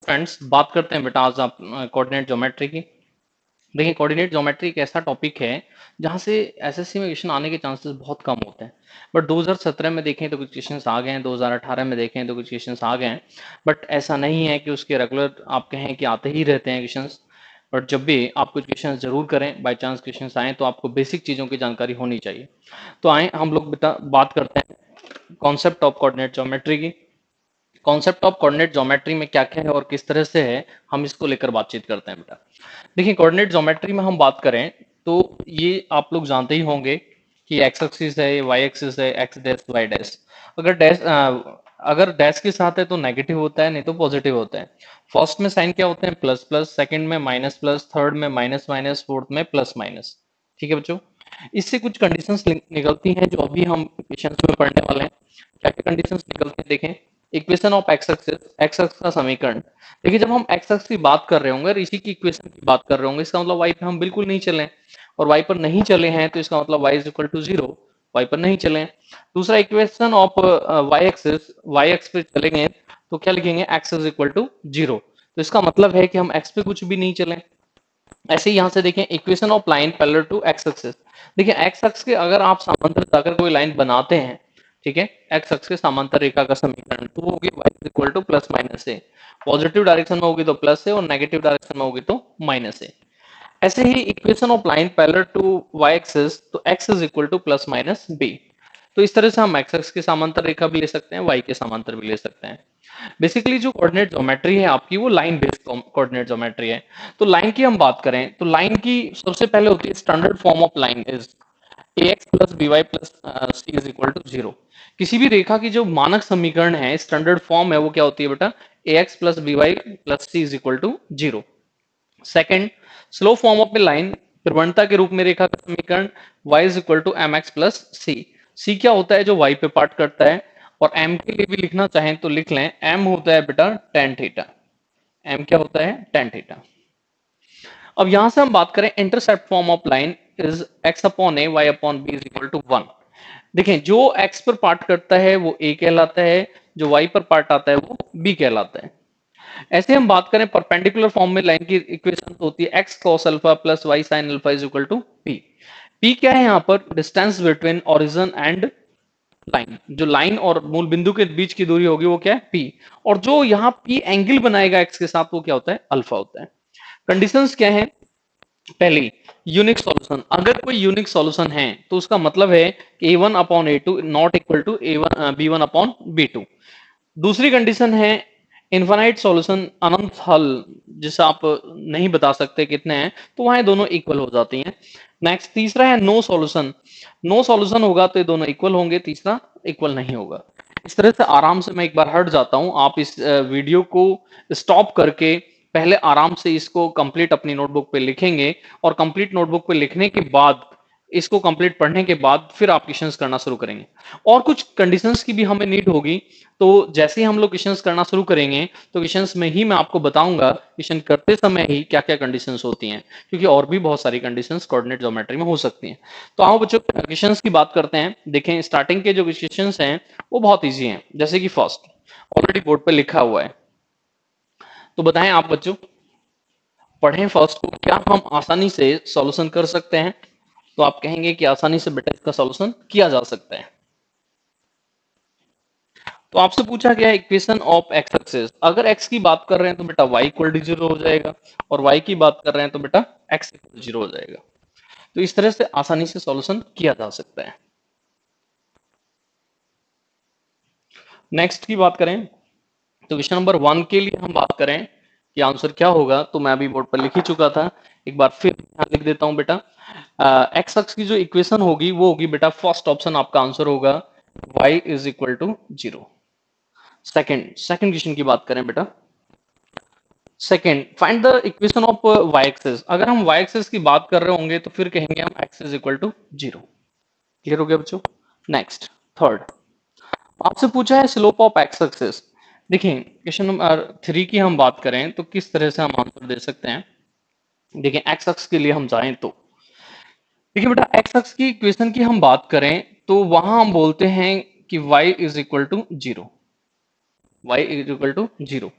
Friends, बात करते हैं बेटा आज आप कोऑर्डिनेट ज्योमेट्री की। देखिए, कोऑर्डिनेट ज्योमेट्री एक ऐसा टॉपिक है जहां से एसएससी में क्वेश्चन आने के चांसेस बहुत कम होते हैं। बट 2017 में देखें तो कुछ क्वेश्चंस आ गए हैं, 2018 में देखें तो कुछ क्वेश्चंस आ गए हैं। बट ऐसा नहीं है कि उसके रेगुलर आप कहें कि आते ही रहते हैं क्वेश्चंस। बट जब भी आप कुछ क्वेश्चंस जरूर करें, बाय चांस क्वेश्चंस आए तो आपको बेसिक चीज़ों की जानकारी होनी चाहिए। तो आए हम लोग बेटा बात करते हैं कॉन्सेप्ट ऑफ कोऑर्डिनेट ज्योमेट्री की। कॉन्सेप्ट ऑफ कोऑर्डिनेट ज्योमेट्री में क्या क्या है और किस तरह से है, हम इसको लेकर बातचीत करते हैं बेटा। देखिए, कोऑर्डिनेट ज्योमेट्री में हम बात करें तो ये आप लोग जानते ही होंगे कि एक्स एक्सिस है, वाई एक्सिस है, एक्स डैश वाई डैश। अगर डैश अगर डैश के साथ है तो नेगेटिव होता है, नहीं तो पॉजिटिव होता है। फर्स्ट में साइन क्या होते हैं? प्लस प्लस, सेकंड में माइनस प्लस, थर्ड में माइनस माइनस, फोर्थ में प्लस माइनस। ठीक है बच्चों, इससे कुछ कंडीशंस निकलती हैं जो अभी हम इक्वेशंस में पढ़ने वाले हैं। क्या क्या कंडीशंस निकलते हैं देखें। Equation of x axis, x axis का समीकरण। देखिए, जब हम एक्स एक्सिस की बात कर रहे होंगे और इसी की इक्वेशन की बात कर रहे होंगे, इसका मतलब वाई पे हम बिल्कुल नहीं चले, और वाई पर नहीं चले हैं तो इसका मतलब y is equal to zero, y पर नहीं चले। दूसरा equation of y axis, y x पे चलेंगे तो क्या लिखेंगे? X is equal to zero. तो इसका मतलब है कि हम एक्स पे कुछ भी नहीं चले। ऐसे ही यहां से देखें, equation of line parallel to x axis. देखिए, एक्स अक्ष के अगर आप समांतर जाकर कोई लाइन बनाते हैं, ठीक है, एक्स अक्ष के समांतर रेखा का समीकरण तो होगी y equal to plus minus A. Positive direction में होगी तो प्लस ए, और नेगेटिव डायरेक्शन में होगी तो माइनस ए। ऐसे ही equation of line parallel to y axis तो x is equal to plus minus b। तो इस तरह से हम x एक्सिस के समांतर रेखा भी ले सकते हैं, y के समांतर भी ले सकते हैं। बेसिकली जो कोऑर्डिनेट ज्योमेट्री है आपकी, वो लाइन बेस्ड कोऑर्डिनेट ज्योमेट्री है। तो लाइन की हम बात करें तो लाइन की सबसे पहले होती है standard form of line is ax plus B Y plus C is equal to zero. किसी भी रेखा की जो मानक समीकरण है, स्टैंडर्ड फॉर्म है, वो क्या होती है बेटा? ax plus B Y plus C is equal to zero. Second, slope form of a line, प्रवणता के रूप में रेखा का समीकरण y is equal to M X plus C. C क्या होता है? जो y पे पार्ट करता है। और m के लिए भी लिखना चाहें तो लिख लें, m होता है बेटा टेन थीटा। m क्या होता है? Tan theta. अब यहां से हम बात करें intercept form of line is x upon a y upon b is equal to one. देखें, जो x पर पार्ट करता है वो a कहलाता है, जो y पर पार्ट आता है वो b कहलाता है। ऐसे हम बात करें परपेंडिकुलर फॉर्म में, लाइन की इक्वेशन तो होती है x cos alpha plus y sin alpha is equal to p। p क्या है यहाँ पर? Distance between origin and line. जो लाइन और मूल बिंदु के बीच की दूरी होगी वो क्या है? p। और जो यहाँ p एंगल बनाएगा x के साथ वो क्या होता है? अल्फा होता है। कंडीशंस क्या है? पहली, यूनिक सॉल्यूशन। अगर कोई यूनिक सॉल्यूशन है तो उसका मतलब है A one upon A two not equal to A one B one upon B two. दूसरी कंडीशन है इनफाइनाइट सॉल्यूशन, अनंत हल, जिसे आप नहीं बता सकते कितने हैं, तो वहां दोनों इक्वल हो जाती हैं। नेक्स्ट, तीसरा है नो सॉल्यूशन। नो सॉल्यूशन होगा तो ये दोनों इक्वल होंगे, तीसरा इक्वल नहीं होगा। इस तरह से आराम से मैं एक बार हट जाता हूं, आप इस वीडियो को स्टॉप करके पहले आराम से इसको कंप्लीट अपनी नोटबुक पे लिखेंगे, और कंप्लीट नोटबुक पे लिखने के बाद, इसको कंप्लीट पढ़ने के बाद फिर आप क्वेश्चंस करना शुरू करेंगे। और कुछ कंडीशंस की भी हमें नीड होगी, तो जैसे ही हम लोग क्वेश्चंस करना शुरू करेंगे तो क्वेश्चंस में ही मैं आपको बताऊंगा क्वेश्चन करते समय ही क्या क्या कंडीशंस होती हैं, क्योंकि और भी बहुत सारी कंडीशंस कोऑर्डिनेट ज्योमेट्री में हो सकती हैं। तो आओ बच्चों, क्वेश्चंस की बात करते हैं। देखें, स्टार्टिंग के जो क्वेश्चंस हैं वो बहुत ईजी हैं। जैसे कि फर्स्ट, ऑलरेडी बोर्ड पे लिखा हुआ है, तो बताएं आप बच्चों, पढ़ें फर्स्ट को, क्या हम आसानी से सॉल्यूशन कर सकते हैं? तो आप कहेंगे कि आसानी से बेटा इसका सॉल्यूशन किया जा सकता है। तो आपसे पूछा गया इक्वेशन ऑफ एक्स एक्सिस। अगर x की बात कर रहे हैं तो बेटा y इक्वल टू जीरो हो जाएगा, और y की बात कर रहे हैं तो बेटा x इक्वल जीरो हो जाएगा। तो इस तरह से आसानी से सॉल्यूशन किया जा सकता है। नेक्स्ट की बात करें तो क्वेश्चन नंबर वन के लिए हम बात करें कि आंसर क्या होगा, तो मैं अभी बोर्ड पर लिख ही चुका था, एक बार फिर यहाँ लिख देता हूं बेटा। एक्स अक्ष की जो इक्वेशन होगी वो होगी बेटा, फर्स्ट ऑप्शन आपका आंसर होगा y is equal to zero. Second second question की बात करें बेटा, second, find the equation of y axis. अगर हम y एक्सिस की बात कर रहे होंगे तो फिर कहेंगे हम x is equal to zero. Clear हो गया बच्चों? नेक्स्ट, थर्ड, आपसे पूछा है स्लोप ऑफ x एक्सिस। देखिए, क्वेश्चन नंबर थ्री की हम बात करें तो किस तरह से हम आंसर दे सकते हैं। देखिए, x अक्ष के लिए हम जाएं तो देखिए बेटा, x अक्ष की इक्वेशन की हम बात करें तो वहां हम बोलते हैं कि y is equal to zero, y is equal to zero.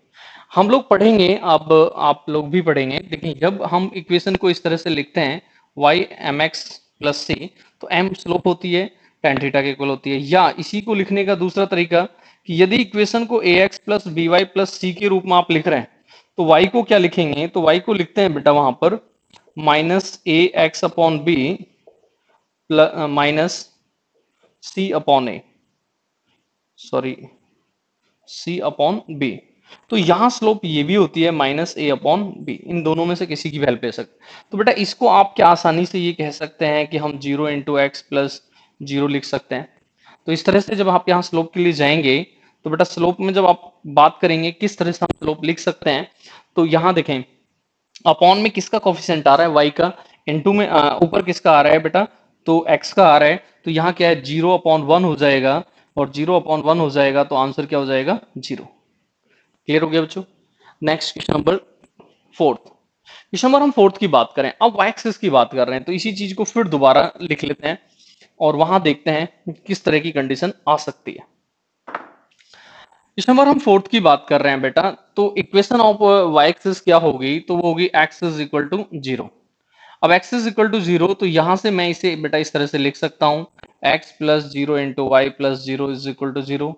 हम लोग पढ़ेंगे, अब आप लोग भी पढ़ेंगे। देखिए जब हम इक्वेशन को इस तरह से लिखते हैं y mx प्लस सी, तो m स्लोप होती है, tan थीटा के इक्वल होती है। या इसी को लिखने का दूसरा तरीका कि यदि इक्वेशन को ax plus B Y plus C के रूप में आप लिख रहे हैं, तो y को क्या लिखेंगे, तो y को लिखते हैं बेटा वहां पर माइनस ए एक्स अपॉन बी माइनस सी अपॉन ए, सॉरी सी अपॉन बी। तो यहाँ स्लोप ये भी होती है माइनस ए अपॉन बी, इन दोनों में से किसी की वैल्यू ले सकते। तो बेटा इसको आप क्या आसानी से ये कह सकते हैं कि हम 0 इंटू एक्स प्लस जीरो लिख सकते हैं। तो इस तरह से जब आप यहाँ स्लोप के लिए जाएंगे, तो बेटा स्लोप में जब आप बात करेंगे किस तरह से हम स्लोप लिख सकते हैं, तो यहाँ देखें अपॉन में किसका कोफिशिएंट आ रहा है, y का, इनटू में ऊपर किसका आ रहा है बेटा, तो x का आ रहा है। तो यहाँ क्या है, 0/1 हो जाएगा, और 0/1 हो जाएगा तो आंसर क्या हो जाएगा, 0। क्लियर हो गया बच्चों। Next question number fourth. Question number हम फोर्थ की बात करें, अब y एक्सिस की बात कर रहे हैं, तो इसी चीज को फिर दोबारा लिख लेते हैं और वहां देखते हैं किस तरह की कंडीशन आ सकती है। क्वेश्चन नंबर हम फोर्थ की बात कर रहे हैं बेटा, तो इक्वेशन ऑफ y एक्सिस क्या होगी, तो वो होगी x इज इक्वल टू 0। अब x इज इक्वल टू 0, तो यहां से मैं इसे बेटा इस तरह से लिख सकता हूं, x plus zero into y plus zero is equal to 0।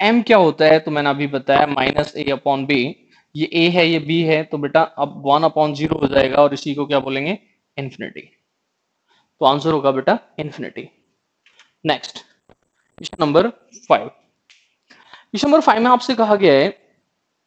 m क्या होता है, तो मैंने अभी बताया माइनस ए अपॉन बी, ये a है ये b है, तो बेटा अब 1/0 हो जाएगा और इसी को क्या बोलेंगे, इन्फिनिटी। तो आंसर होगा बेटा infinity. Next question number 5। Question number 5 में आपसे कहा गया है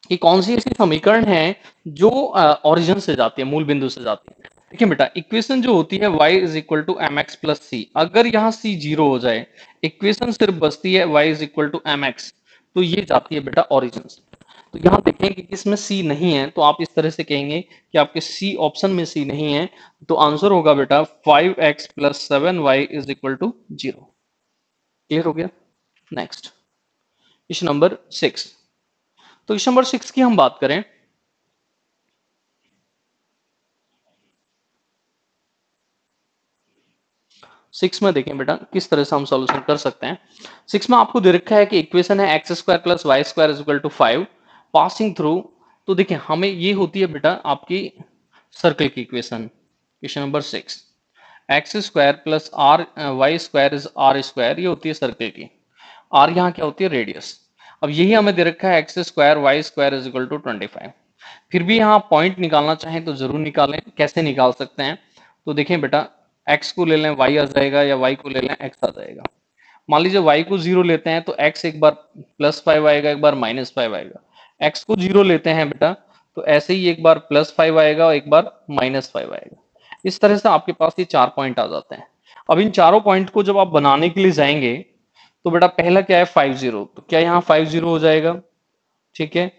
कि कौन सी ऐसी समीकरण है जो ओरिजिन से जाती है, मूल बिंदु से जाती है। देखिए बेटा इक्वेशन जो होती है y is equal to M X plus C, अगर यहाँ c 0 हो जाए, इक्वेशन सिर्फ बचती है y is equal to M x, तो ये जाती है बेटा ओरिजिन से। तो यहाँ देखें कि इसमें c नहीं है, तो आप इस तरह से कहेंगे कि आपके c ऑप्शन में c नहीं है, तो आंसर होगा बेटा 5x plus 7y is equal to 0। Clear हो गया। Next question number 6। तो क्वेश्चन नंबर 6 की हम बात करें, 6 में देखें बेटा किस तरह से हम सॉल्यूशन कर सकते हैं। 6 में आपको दे रखा है कि इक्वेशन है x square plus y square is equal to 5 passing through. तो देखिए हमें ये होती है बेटा आपकी सर्कल की equation. Question number 6, x square plus r y square is r square, ये होती है सर्कल की। आर यहाँ क्या होती है, रेडियस। अब यही हमें दे रखा है x square y square is equal to 25। फिर भी यहाँ पॉइंट निकालना चाहें तो जरूर निकालें, कैसे निकाल सकते हैं, तो देखें बेटा x को ले लें y आ जाएगा, या y को ले लें x आ जाएगा। मान लीजिए y को 0 लेते हैं तो x एक बार +5 आएगा, एक बार -5 आएगा। x को 0 लेते हैं बेटा, तो ऐसे ही एक बार +5 आएगा और एक बार -5 आएगा। इस तरह से आपके पास ये 4 पॉइंट आ जाते हैं। अब इन चारों पॉइंट को जब आप बनाने के लिए जाएंगे, तो बेटा पहला क्या है 50, तो क्या यहाँ 50 हो जाएगा, ठीक है।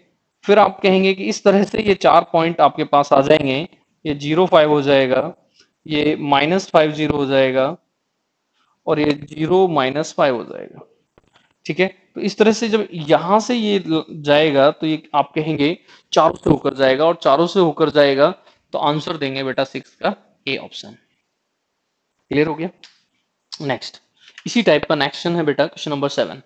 फिर आप कहेंगे कि इस तरह से ये 4 पॉइंट आपके पास आ जाएंगे, ये 0 5 हो जाएगा, ये -50 हो जाएगा, और ये 0 - 5 हो जाएगा, ठीक है। तो इस तरह से जब यहां से ये जाएगा, तो ये आप कहेंगे चारों से होकर जाएगा, और चारों से होकर जाएगा, तो आंसर देंगे बेटा 6 का ए ऑप्शन। क्लियर हो गया। नेक्स्ट इसी टाइप का नेक्स्ट है बेटा क्वेश्चन नंबर 7।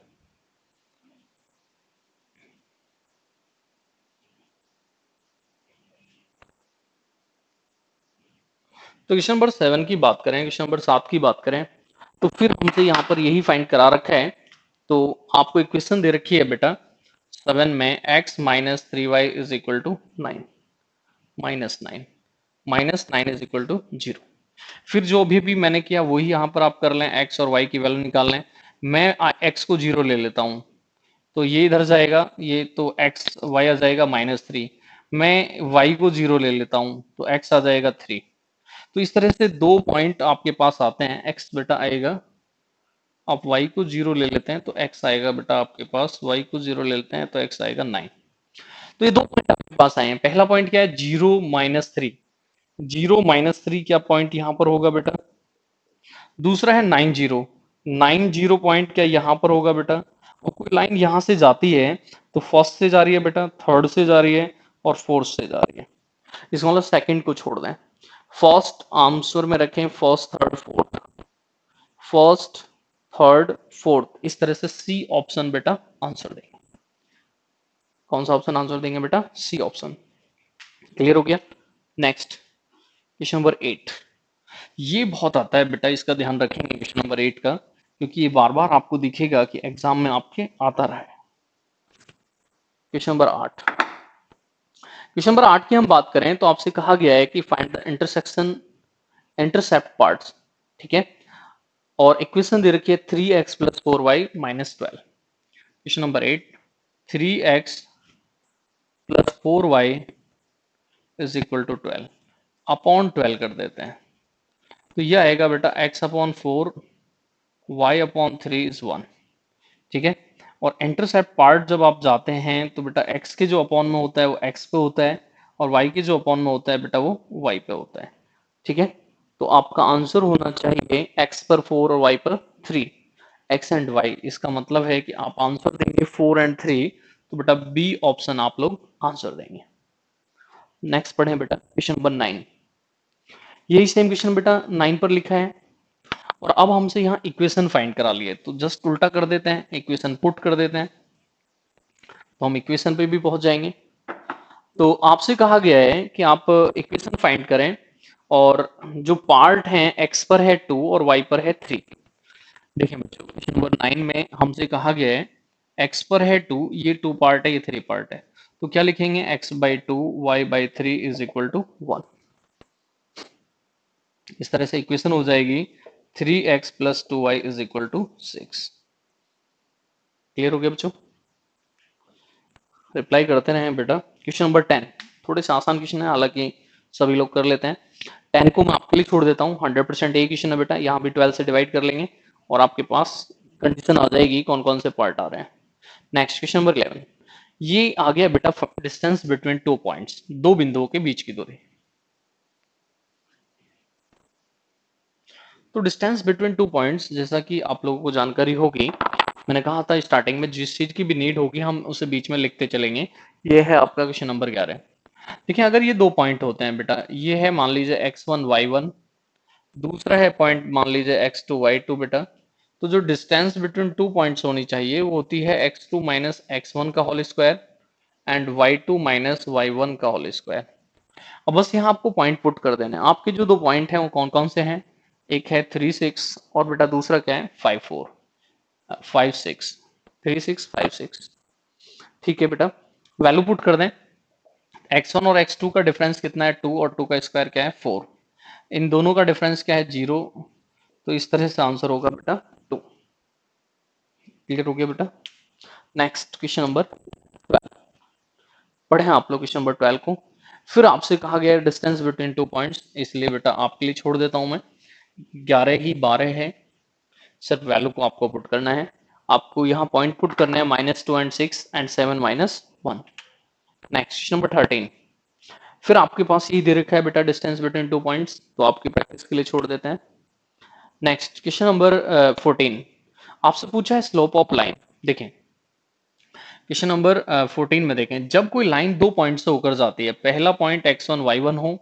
तो क्वेश्चन नंबर 7 की बात करें, क्वेश्चन नंबर 7 की बात करें, तो फिर हमसे यहाँ पर यही फाइंड करा रखा है। तो आपको इक्वेशन दे रखी है बेटा 7 में x minus 3y is equal to 9, -9 is equal to 0। फिर जो अभी भी मैंने किया वही यहाँ पर आप कर लें, x और y की वैल्यू निकाल लें। मैं x को 0 ले लेता हूँ, तो ये इधर जाएगा, ये तो x y आ जाएगा -3। मैं y को 0 ले लेता हूँ, तो x आ जाएगा 3। तो इस तरह से दो पॉइंट आपके पास आते हैं, x बेटा आएगा, आप y को 0 ले लेते हैं तो x आएगा बेटा आपके पास, y को 0 ले लेते हैं तो x आएगा 9। तो ये दो पॉइंट आपके पास आए हैं। पहला पॉइंट क्या है, 0 - 3, 0 - 3 क्या पॉइंट यहाँ पर होगा बेटा। दूसरा है 9 0 पॉइंट क्या यहाँ पर होगा बेटा। और कोई लाइन यहाँ से जाती है, तो फर्स्ट से जा रही है बेटा, थर्ड से जा रही है, और फोर्थ से जा रही है। इसका मतलब सेकंड को छोड़ दें, फर्स्ट आंसर में रखें, first third fourth, first third fourth, इस तरह से सी ऑप्शन बेटा आंसर देंगे। कौन सा ऑप्शन आंसर देंगे बेटा? C option. क्लियर हो गया? नेक्स्ट क्वेश्चन नंबर 8, ये बहुत आता है बेटा, इसका ध्यान रखेंगे क्वेश्चन नंबर 8 का, क्योंकि ये बार बार आपको दिखेगा कि एग्जाम में आपके आता रहा है। क्वेश्चन नंबर 8, क्वेश्चन नंबर 8 की हम बात करें तो आपसे कहा गया है कि find the intersection intercept parts, ठीक है, और इक्वेशन दे रखी है 3x plus 4y minus 12। Question number 8, 3x plus 4y is equal to 12 upon 12 कर देते हैं, तो यह आएगा बेटा x upon 4 y upon 3 is 1, ठीक है। और इंटरसेप्ट पार्ट जब आप जाते हैं तो बेटा x के जो अपॉन में होता है वो x पे होता है, और y के जो अपॉन में होता है बेटा वो y पे होता है, ठीक है। तो आपका आंसर होना चाहिए x पर 4 और y पर 3, x एंड y। इसका मतलब है कि आप आंसर देंगे 4 एंड 3, तो बेटा बी ऑप्शन आप लोग आंसर देंगे। नेक्स्ट पढ़ें बेटा क्वेश्चन नंबर 9, यही सेम क्वेश्चन बेटा 9 पर लिखा है, और अब हमसे यहाँ इक्वेशन फाइंड करा लिए, तो जस्ट उल्टा कर देते हैं, इक्वेशन पुट कर देते हैं, तो हम इक्वेशन पे भी पहुंच जाएंगे। तो आपसे कहा गया है कि आप इक्वेशन फाइंड करें, और जो पार्ट है x पर है 2 और y पर है 3। देखिए बच्चों क्वेश्चन नंबर 9 में हमसे कहा गया है x पर है 2, ये 2 पार्ट है, ये 3 पार्ट है, तो क्या लिखेंगे? x by 2 y by 3 is equal to 1। इस तरह से इक्वेशन हो जाएगी 3x plus 2y is equal to 6। Clear हो गया बच्चों? रिप्लाई करते रहे बेटा। क्वेश्चन नंबर 10, थोड़े से आसान क्वेश्चन है, हालांकि सभी लोग कर लेते हैं। 10 को मैं आपके लिए छोड़ देता हूँ, 100% यही क्वेश्चन है बेटा, यहाँ भी 12 से डिवाइड कर लेंगे और आपके पास कंडीशन आ जाएगी कौन कौन से पार्ट आ रहे हैं। नेक्स्ट क्वेश्चन नंबर 11, ये आ गया बेटा डिस्टेंस बिटवीन 2 पॉइंट्स, दो बिंदुओं के बीच की दूरी। तो डिस्टेंस बिटवीन 2 पॉइंट्स, जैसा कि आप लोगों को जानकारी होगी, मैंने कहा था स्टार्टिंग में जिस चीज की भी नीड होगी हम उसे बीच में लिखते चलेंगे। ये है आपका क्वेश्चन नंबर 11। देखिए अगर ये दो पॉइंट होते हैं बेटा, ये है मान लीजिए x1 y1, दूसरा है पॉइंट मान लीजिए x2 y2 बेटा, तो जो डिस्टेंस बिटवीन 2 पॉइंट्स होनी चाहिए वो होती है x2 माइनस x1 का whole square and y2 minus y1 का होल स्क्वायर। अब बस यहाँ आपको पॉइंट पुट कर देना है। आपके जो दो पॉइंट हैं वो कौन कौन से हैं? एक है 3 6 और बेटा दूसरा क्या है? 5 6 3 6 5 6। ठीक है बेटा, वैल्यू पुट कर दें। x1 और x2 का डिफरेंस कितना है? 2, और 2 का स्क्वायर क्या है? 4। इन दोनों का डिफरेंस क्या है? 0। तो इस तरह से आंसर होगा बेटा 2। क्लियर हो गया बेटा? नेक्स्ट क्वेश्चन नंबर 12 पढ़े हैं आप लोग क्वेश्चन नंबर 12 को। फिर आपसे कहा गया है डिस्टेंस बिटवीन 2 पॉइंट्स, इसलिए बेटा आपके लिए छोड़ देता हूं मैं। 11 ही 12 है, सिर्फ वैल्यू को आपको पुट करना है। आपको यहाँ पॉइंट पुट करना है -2 and 6 and 7 minus 1। Next question number 13, फिर आपके पास ये दे रखा है बेटा डिस्टेंस बिटवीन 2 पॉइंट्स, तो आपकी प्रैक्टिस के लिए छोड़ देते हैं। नेक्स्ट क्वेश्चन नंबर 14, आपसे पूछा है स्लोप ऑफ लाइन। देखें क्वेश्चन नंबर 14 में देखें, जब कोई लाइन दो पॉइंट से होकर जाती है, पहला पॉइंट x1 y1 हो,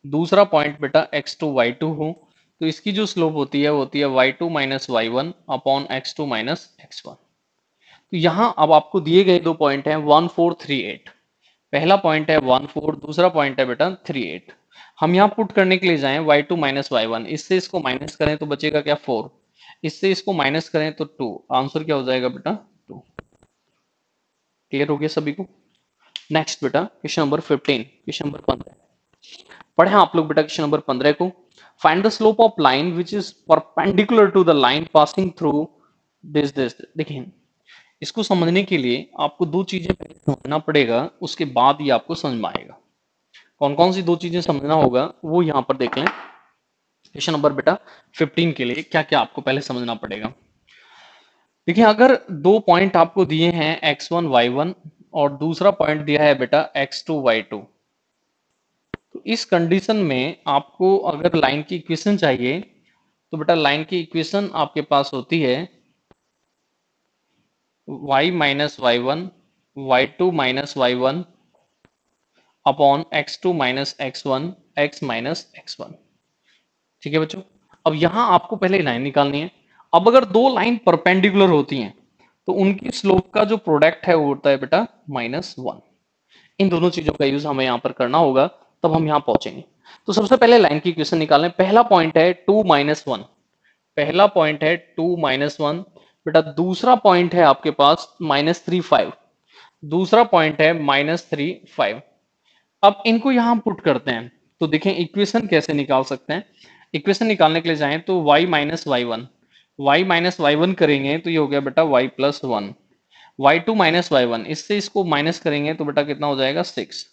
दूसरा पॉइंट बेटा x2 y2 हो, तो इसकी जो स्लोप होती है वो होती है y2 minus y1 upon x2 minus x1। तो यहाँ अब आपको दिए गए दो पॉइंट हैं 1 4 3 8। पहला पॉइंट है 1 4, दूसरा पॉइंट है बेटा 3 8। हम यहाँ पुट करने के लिए जाएं y2 माइनस y1, इससे इसको माइनस करें तो बचेगा क्या? 4। इससे इसको माइनस करें तो 2। आंसर क्या हो जाएगा बेटा? 2। क्लियर हो गया सभी को? नेक्स्ट बेटा क्वेश्चन नंबर 15, क्वेश्चन नंबर 15 पढ़े आप लोग बेटा। क्वेश्चन नंबर 15 को, find the slope of line which is perpendicular to the line passing through this. देखिए इसको समझने के लिए आपको दो चीजें पहले समझना पड़ेगा, उसके बाद ही आपको समझ में आएगा। कौन कौन सी दो चीजें समझना होगा वो यहाँ पर देख लें। क्वेश्चन नंबर बेटा 15 के लिए क्या क्या आपको पहले समझना पड़ेगा। देखिए अगर दो पॉइंट आपको दिए हैं x1 y1 और दूसरा पॉइंट दिया है बेटा x2 y2, तो इस कंडीशन में आपको अगर लाइन की इक्वेशन चाहिए तो बेटा लाइन की इक्वेशन आपके पास होती है y minus y one y2 minus y1 upon x2 minus x1 x minus x1। ठीक है बच्चों, अब यहां आपको पहले लाइन निकालनी है। अब अगर दो लाइन परपेंडिकुलर होती हैं तो उनकी स्लोप का जो प्रोडक्ट है वो होता है बेटा -1। इन दोनों चीजों का यूज हमें यहाँ पर करना होगा, तब हम यहाँ पहुंचेंगे। तो सबसे पहले लाइन की इक्वेशन निकालें। पहला पॉइंट है 2 - 1, पहला पॉइंट है 2 - 1 बेटा। दूसरा पॉइंट है आपके पास -3 5, दूसरा पॉइंट है -3 5। अब इनको यहां पुट करते हैं तो देखें इक्वेशन कैसे निकाल सकते हैं। इक्वेशन निकालने के लिए जाएं तो y - y1 करेंगे तो ये हो गया बेटा y+1, y2 - y1, इससे इसको माइनस करेंगे तो बेटा कितना हो जाएगा 6,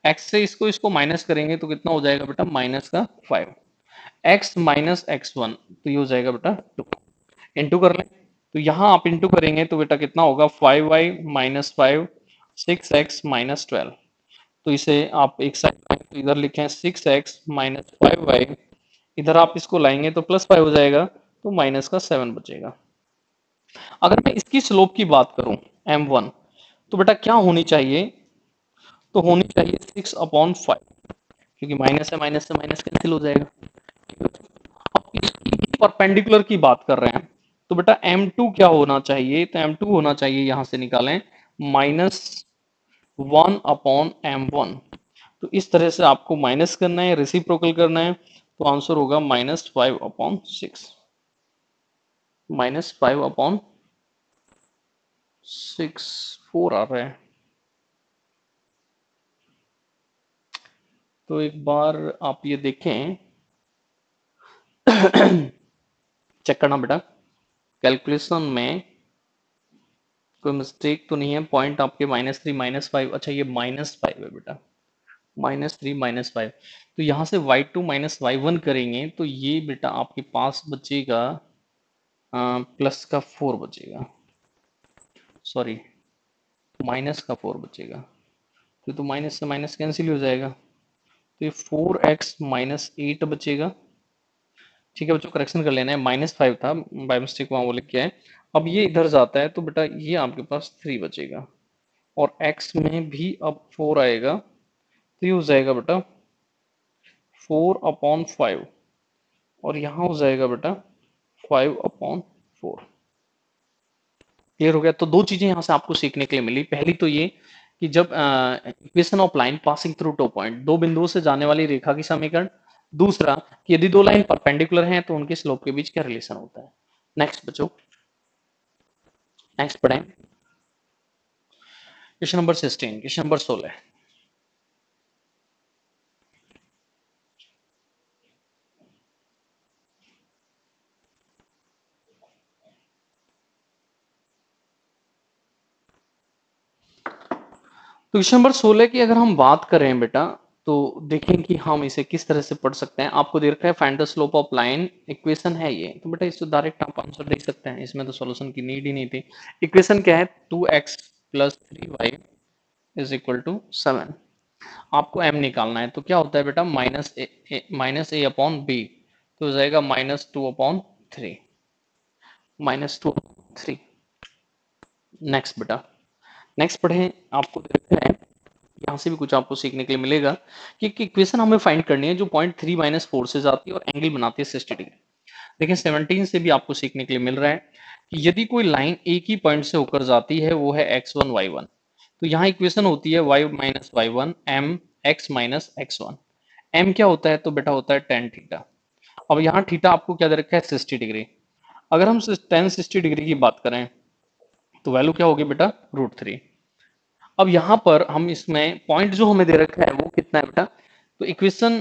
x से इसको इसको माइनस करेंगे तो कितना हो जाएगा बेटा -5, x - x1 तो ये हो जाएगा बेटा 2। इंटू कर लें तो यहाँ आप इंटू करेंगे तो बेटा कितना होगा 5y - 5, 6x - 12। तो इसे आप एक साइड में तो इधर लिखें 6x - 5y, इधर आप इसको लाएंगे तो +5 हो जाएगा तो -7 बचेगा। अगर मैं इसकी स्लोप की बात करूं m1, तो बेटा क्या होनी चाहिए, तो होनी चाहिए 6/5, क्योंकि माइनस है माइनस से माइनस कैंसिल हो जाएगा। अब इसकी परपेंडिकुलर की बात कर रहे हैं तो बेटा m2 क्या होना चाहिए, तो m2 होना चाहिए यहां से निकालें -1/m1। तो इस तरह से आपको माइनस करना है, रेसिप्रोकल करना है, तो आंसर होगा -5/6, -5/6, 4 आ रहा है। तो एक बार आप ये देखें चेक करना बेटा कैलकुलेशन में कोई मिस्टेक तो नहीं है। पॉइंट आपके -3 -5, अच्छा ये -5 है बेटा, -3 -5। तो यहाँ से y2 - y1 करेंगे तो ये बेटा आपके पास बचेगा प्लस का 4 बचेगा, सॉरी माइनस का 4 बचेगा। तो माइनस से माइनस कैंसिल हो जाएगा, तो ये 4x - 8 बचेगा। ठीक है बच्चों, करेक्शन कर लेना है, -5 था बाय मिस्टेक वहां वो लिख के है। अब ये इधर जाता है तो बेटा ये आपके पास 3 बचेगा, और x में भी अब 4 आएगा तो ये हो जाएगा बेटा 4/5, और यहाँ हो जाएगा बेटा 5/4। क्लियर हो गया। तो दो चीजें यहाँ से आपको सीखने के लिए मिली। पहली तो ये कि जब equation of line passing through two point, दो बिंदुओं से जाने वाली रेखा की समीकरण। दूसरा कि यदि दो लाइन परपेंडिकुलर हैं तो उनके स्लोप के बीच क्या रिलेशन होता है। नेक्स्ट बच्चों, नेक्स्ट पढ़ें क्वेश्चन नंबर 16, क्वेश्चन नंबर 16। तो क्वेश्चन नंबर 16 की अगर हम बात करें बेटा, तो देखें कि हम इसे किस तरह से पढ़ सकते हैं। आपको दे रखा है find the slope of line, equation है ये, तो बेटा इसको डायरेक्ट आप आंसर दे सकते हैं, इसमें तो सॉल्यूशन की नीड ही नहीं थी। इक्वेशन क्या है 2x + 3y = 7। आपको m निकालना है, तो क्या होता है बेटा -a/b, तो हो जाएगा -2/3, -2/3। नेक्स्ट बेटा, नेक्स्ट पढ़ें। आपको दे रखा है, यहाँ से भी कुछ आपको सीखने के लिए मिलेगा कि इक्वेशन हमें फाइंड करनी है जो पॉइंट 3 - 4 से जाती है और एंगल बनाती है 60 डिग्री। देखिए 17 से भी आपको सीखने के लिए मिल रहा है कि यदि कोई लाइन एक ही पॉइंट से होकर जाती है, वो है x1 y1, तो यहाँ इक्वेशन होती है y - y1 m x - x1। m क्या होता है, तो बेटा होता है tan थीटा। अब यहाँ थीटा आपको क्या दे रखा है 60 डिग्री। अगर हम tan 60 डिग्री की बात करें तो वैल्यू क्या होगी बेटा √3। अब यहाँ पर हम इसमें पॉइंट जो हमें दे रखा है वो कितना है बेटा, तो इक्वेशन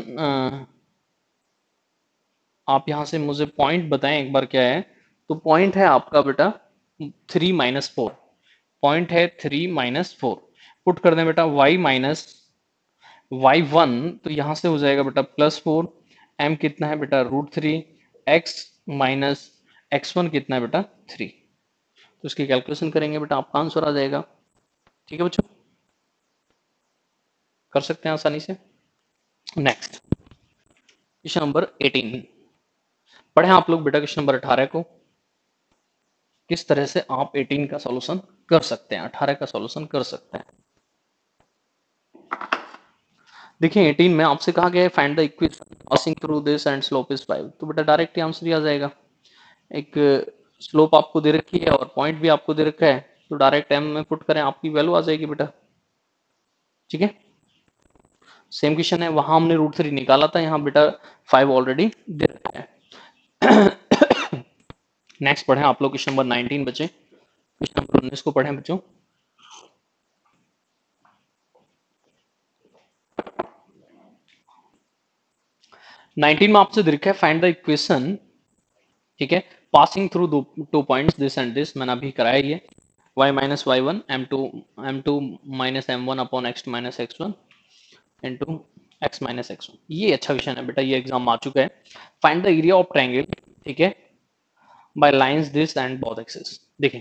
आप यहाँ से मुझे पॉइंट बताएं एक बार क्या है। तो पॉइंट है आपका बेटा 3 - 4, पॉइंट है 3 - 4। पुट कर दें बेटा y - y1, तो यहाँ से हो जाएगा बेटा +4, m कितना है बेटा √3, x - x1 कितना है बेटा 3। तो इसकी कैलकुलेशन करेंगे बेटा, आपका आंसर आ जाएगा। ठीक है बच्चों, कर सकते हैं आसानी से। नेक्स्ट क्वेश्चन नंबर 18 पढ़े आप लोग बेटा। क्वेश्चन नंबर 18 को किस तरह से आप 18 का सॉल्यूशन कर सकते हैं, 18 का सॉल्यूशन कर सकते हैं। देखिए 18 में आपसे कहा गया है find the equation passing through this and slope is 5, तो बेटा डायरेक्ट आंसर ही आ जाएगा। एक स्लोप आपको दे रखी है और पॉइंट भी आपको दे रखा है, तो डायरेक्ट m में पुट करें, आपकी वैल्यू आ जाएगी बेटा। ठीक है, सेम क्वेश्चन है, वहां हमने √3 निकाला था, यहाँ बेटा 5 ऑलरेडी दे रखा है। नेक्स्ट पढ़े आप लोग क्वेश्चन नंबर 19 बचे, क्वेश्चन नंबर 19 को पढ़ें बच्चों। 19 में आपसे दे रखा है फाइंड द इक्वेशन, ठीक है, passing through two points this and this, मैंने अभी कराया ये, y minus y one m2 minus m1 upon x minus x1 into x minus x1। ये अच्छा क्वेश्चन है बेटा, ये एग्जाम में आ चुका है। Find the area of triangle, ठीक है, by lines this and both axis. देखिए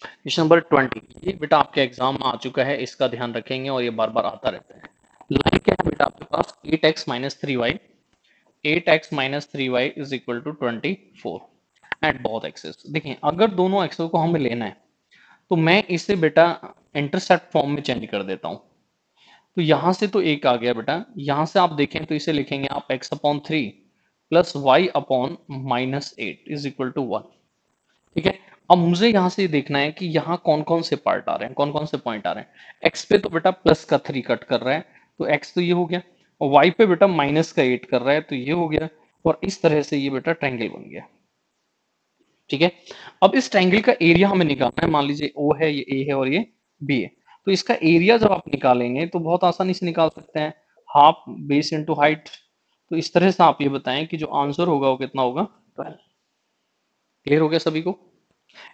क्वेश्चन नंबर 20, ये बेटा आपके एग्जाम में आ चुका है, इसका ध्यान रखेंगे और ये बार बार आता रहता है। लाइन क्या है बेटा आपके पास, 8x minus 3y, 8x minus 3y is equal to 24 at both axis. देखिए अगर दोनों एक्सिस को हमें लेना है तो मैं इसे बेटा इंटरसेप्ट फॉर्म में चेंज कर देता हूं। तो यहां से तो एक आ गया बेटा, यहां से आप देखें तो इसे लिखेंगे आप x upon 3 plus y upon minus 8 is equal to 1। ठीक है, अब मुझे यहां से देखना है कि यहाँ कौन कौन से पार्ट आ रहे हैं, कौन कौन से पॉइंट आ रहे हैं। x पे तो बेटा प्लस का 3 कट कर रहा है, तो x तो ये हो गया, और y पे बेटा माइनस का 8 कर रहा है, तो ये हो गया, और इस तरह से ये बेटा ट्रायंगल बन गया। ठीक है, अब इस ट्रायंगल का एरिया हमें निकालना है, मान लीजिए O है, ये A है और ये B है, तो इसका एरिया जब आप निकालेंगे तो बहुत आसानी से निकाल सकते हैं, हाफ बेस इंटू हाइट। तो इस तरह से आप ये बताएं कि जो आंसर होगा वो कितना होगा, 12। क्लियर हो गया सभी को।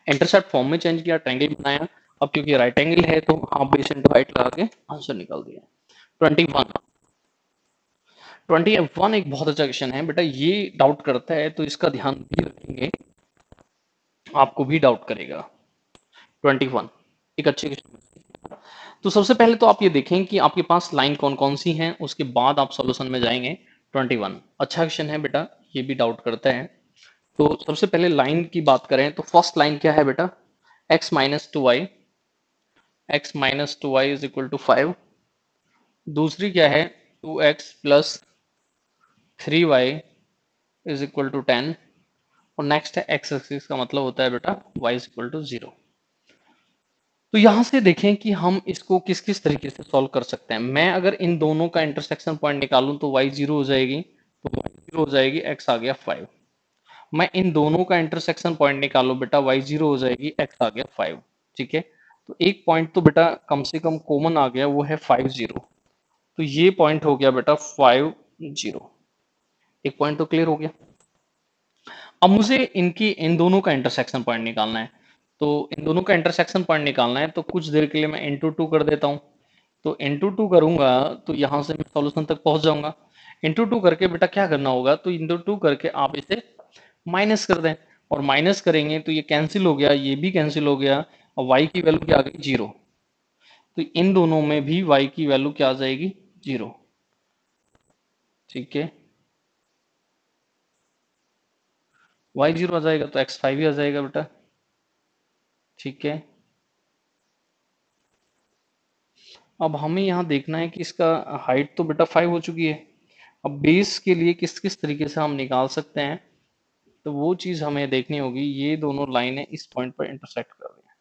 इंटरसेप्ट फॉर्म में चेंज किया, ट्रायंगल बनाया, अब क्योंकि राइट एंगल है तो हाफ बेस इंटू हाइट लगा के आंसर निकाल दिया। 21, 21 एक बहुत अच्छा क्वेश्चन है बेटा, ये डाउट करता है तो इसका ध्यान भी रखेंगे, आपको भी डाउट करेगा। 21 एक अच्छे क्वेश्चन। तो सबसे पहले तो आप ये देखें कि आपके पास लाइन कौन कौन सी हैं, उसके बाद आप सॉल्यूशन में जाएंगे। 21 अच्छा क्वेश्चन है बेटा, ये भी डाउट करता है। तो सबसे पहले लाइन की बात करें तो फर्स्ट लाइन क्या है बेटा, x minus two y, x minus two y is equal to 5। दूसरी क्या है, 2x plus 3y is equal to 10। और नेक्स्ट है x एक्सिस का मतलब होता है बेटा y इज इक्वल टू 0। तो यहां से देखें कि हम इसको किस किस तरीके से सॉल्व कर सकते हैं। मैं अगर इन दोनों का इंटरसेक्शन पॉइंट निकालूं तो y 0 हो जाएगी, तो y 0 हो जाएगी, x आ गया 5। मैं इन दोनों का इंटरसेक्शन पॉइंट निकालू बेटा, y 0 हो जाएगी, x आ गया 5। ठीक है, तो एक पॉइंट तो बेटा कम से कम कॉमन आ गया, वो है 5 0। तो ये पॉइंट हो गया बेटा 5 0, एक पॉइंट तो क्लियर हो गया। अब मुझे इनकी इन दोनों का इंटरसेक्शन पॉइंट निकालना है, तो इन दोनों का इंटरसेक्शन पॉइंट निकालना है तो कुछ देर के लिए मैं इंटू टू कर देता हूँ। तो इंटू टू करूंगा तो यहाँ से मैं सॉल्यूशन तक पहुंच जाऊंगा। इंटू टू करके बेटा क्या करना होगा, तो इंटू टू करके आप इसे माइनस कर दें, और माइनस करेंगे तो ये कैंसिल हो गया, ये भी कैंसिल हो गया, और y की वैल्यू क्या आ गई, 0। तो इन दोनों में भी y की वैल्यू क्या आ जाएगी, 0। ठीक है, y 0 आ जाएगा तो x 5 ही आ जाएगा बेटा। ठीक है, अब हमें यहाँ देखना है कि इसका हाइट तो बेटा 5 हो चुकी है। अब बेस के लिए किस किस तरीके से हम निकाल सकते हैं, तो वो चीज हमें देखनी होगी। ये दोनों लाइनें इस पॉइंट पर इंटरसेक्ट कर रही हैं,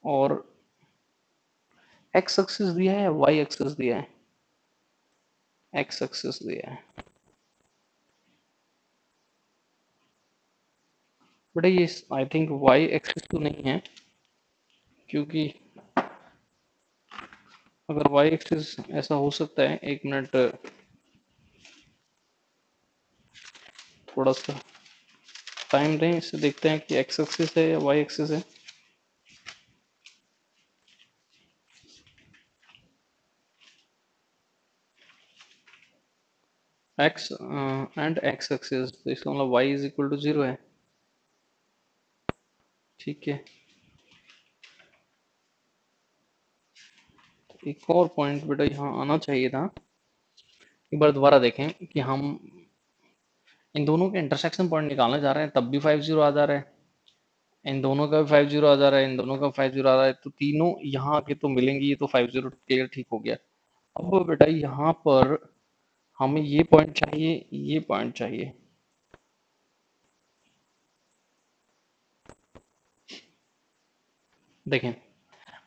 और एक्स एक्सिस दिया है, वाई एक्सिस दिया है, एक्स एक्सिस दिया है बेटा, ये आई थिंक वाई एक्सिस तो नहीं है, क्योंकि अगर वाई एक्सिस ऐसा हो सकता है, एक मिनट थोड़ा सा टाइम दें, इससे देखते हैं कि एक्स एक्सिस है या वाई एक्सिस है। एक्स एंड एक्स एक्सिस, तो इसका मतलब वाई इज इक्वल टू 0 है। ठीक है, एक और पॉइंट बेटा यहाँ आना चाहिए था, एक बार दोबारा देखें कि हम इन दोनों के इंटरसेक्शन पॉइंट निकालने जा रहे हैं, तब भी 5 0 आ जा रहा है, इन दोनों का भी 5 0 आ जा रहा है, इन दोनों का 5 0 आ रहा है, तो तीनों यहाँ आके तो मिलेंगी, ये तो 5 0 क्लियर ठीक हो गया। अब बेटा यहाँ पर हमें ये पॉइंट चाहिए, ये पॉइंट चाहिए। देखें,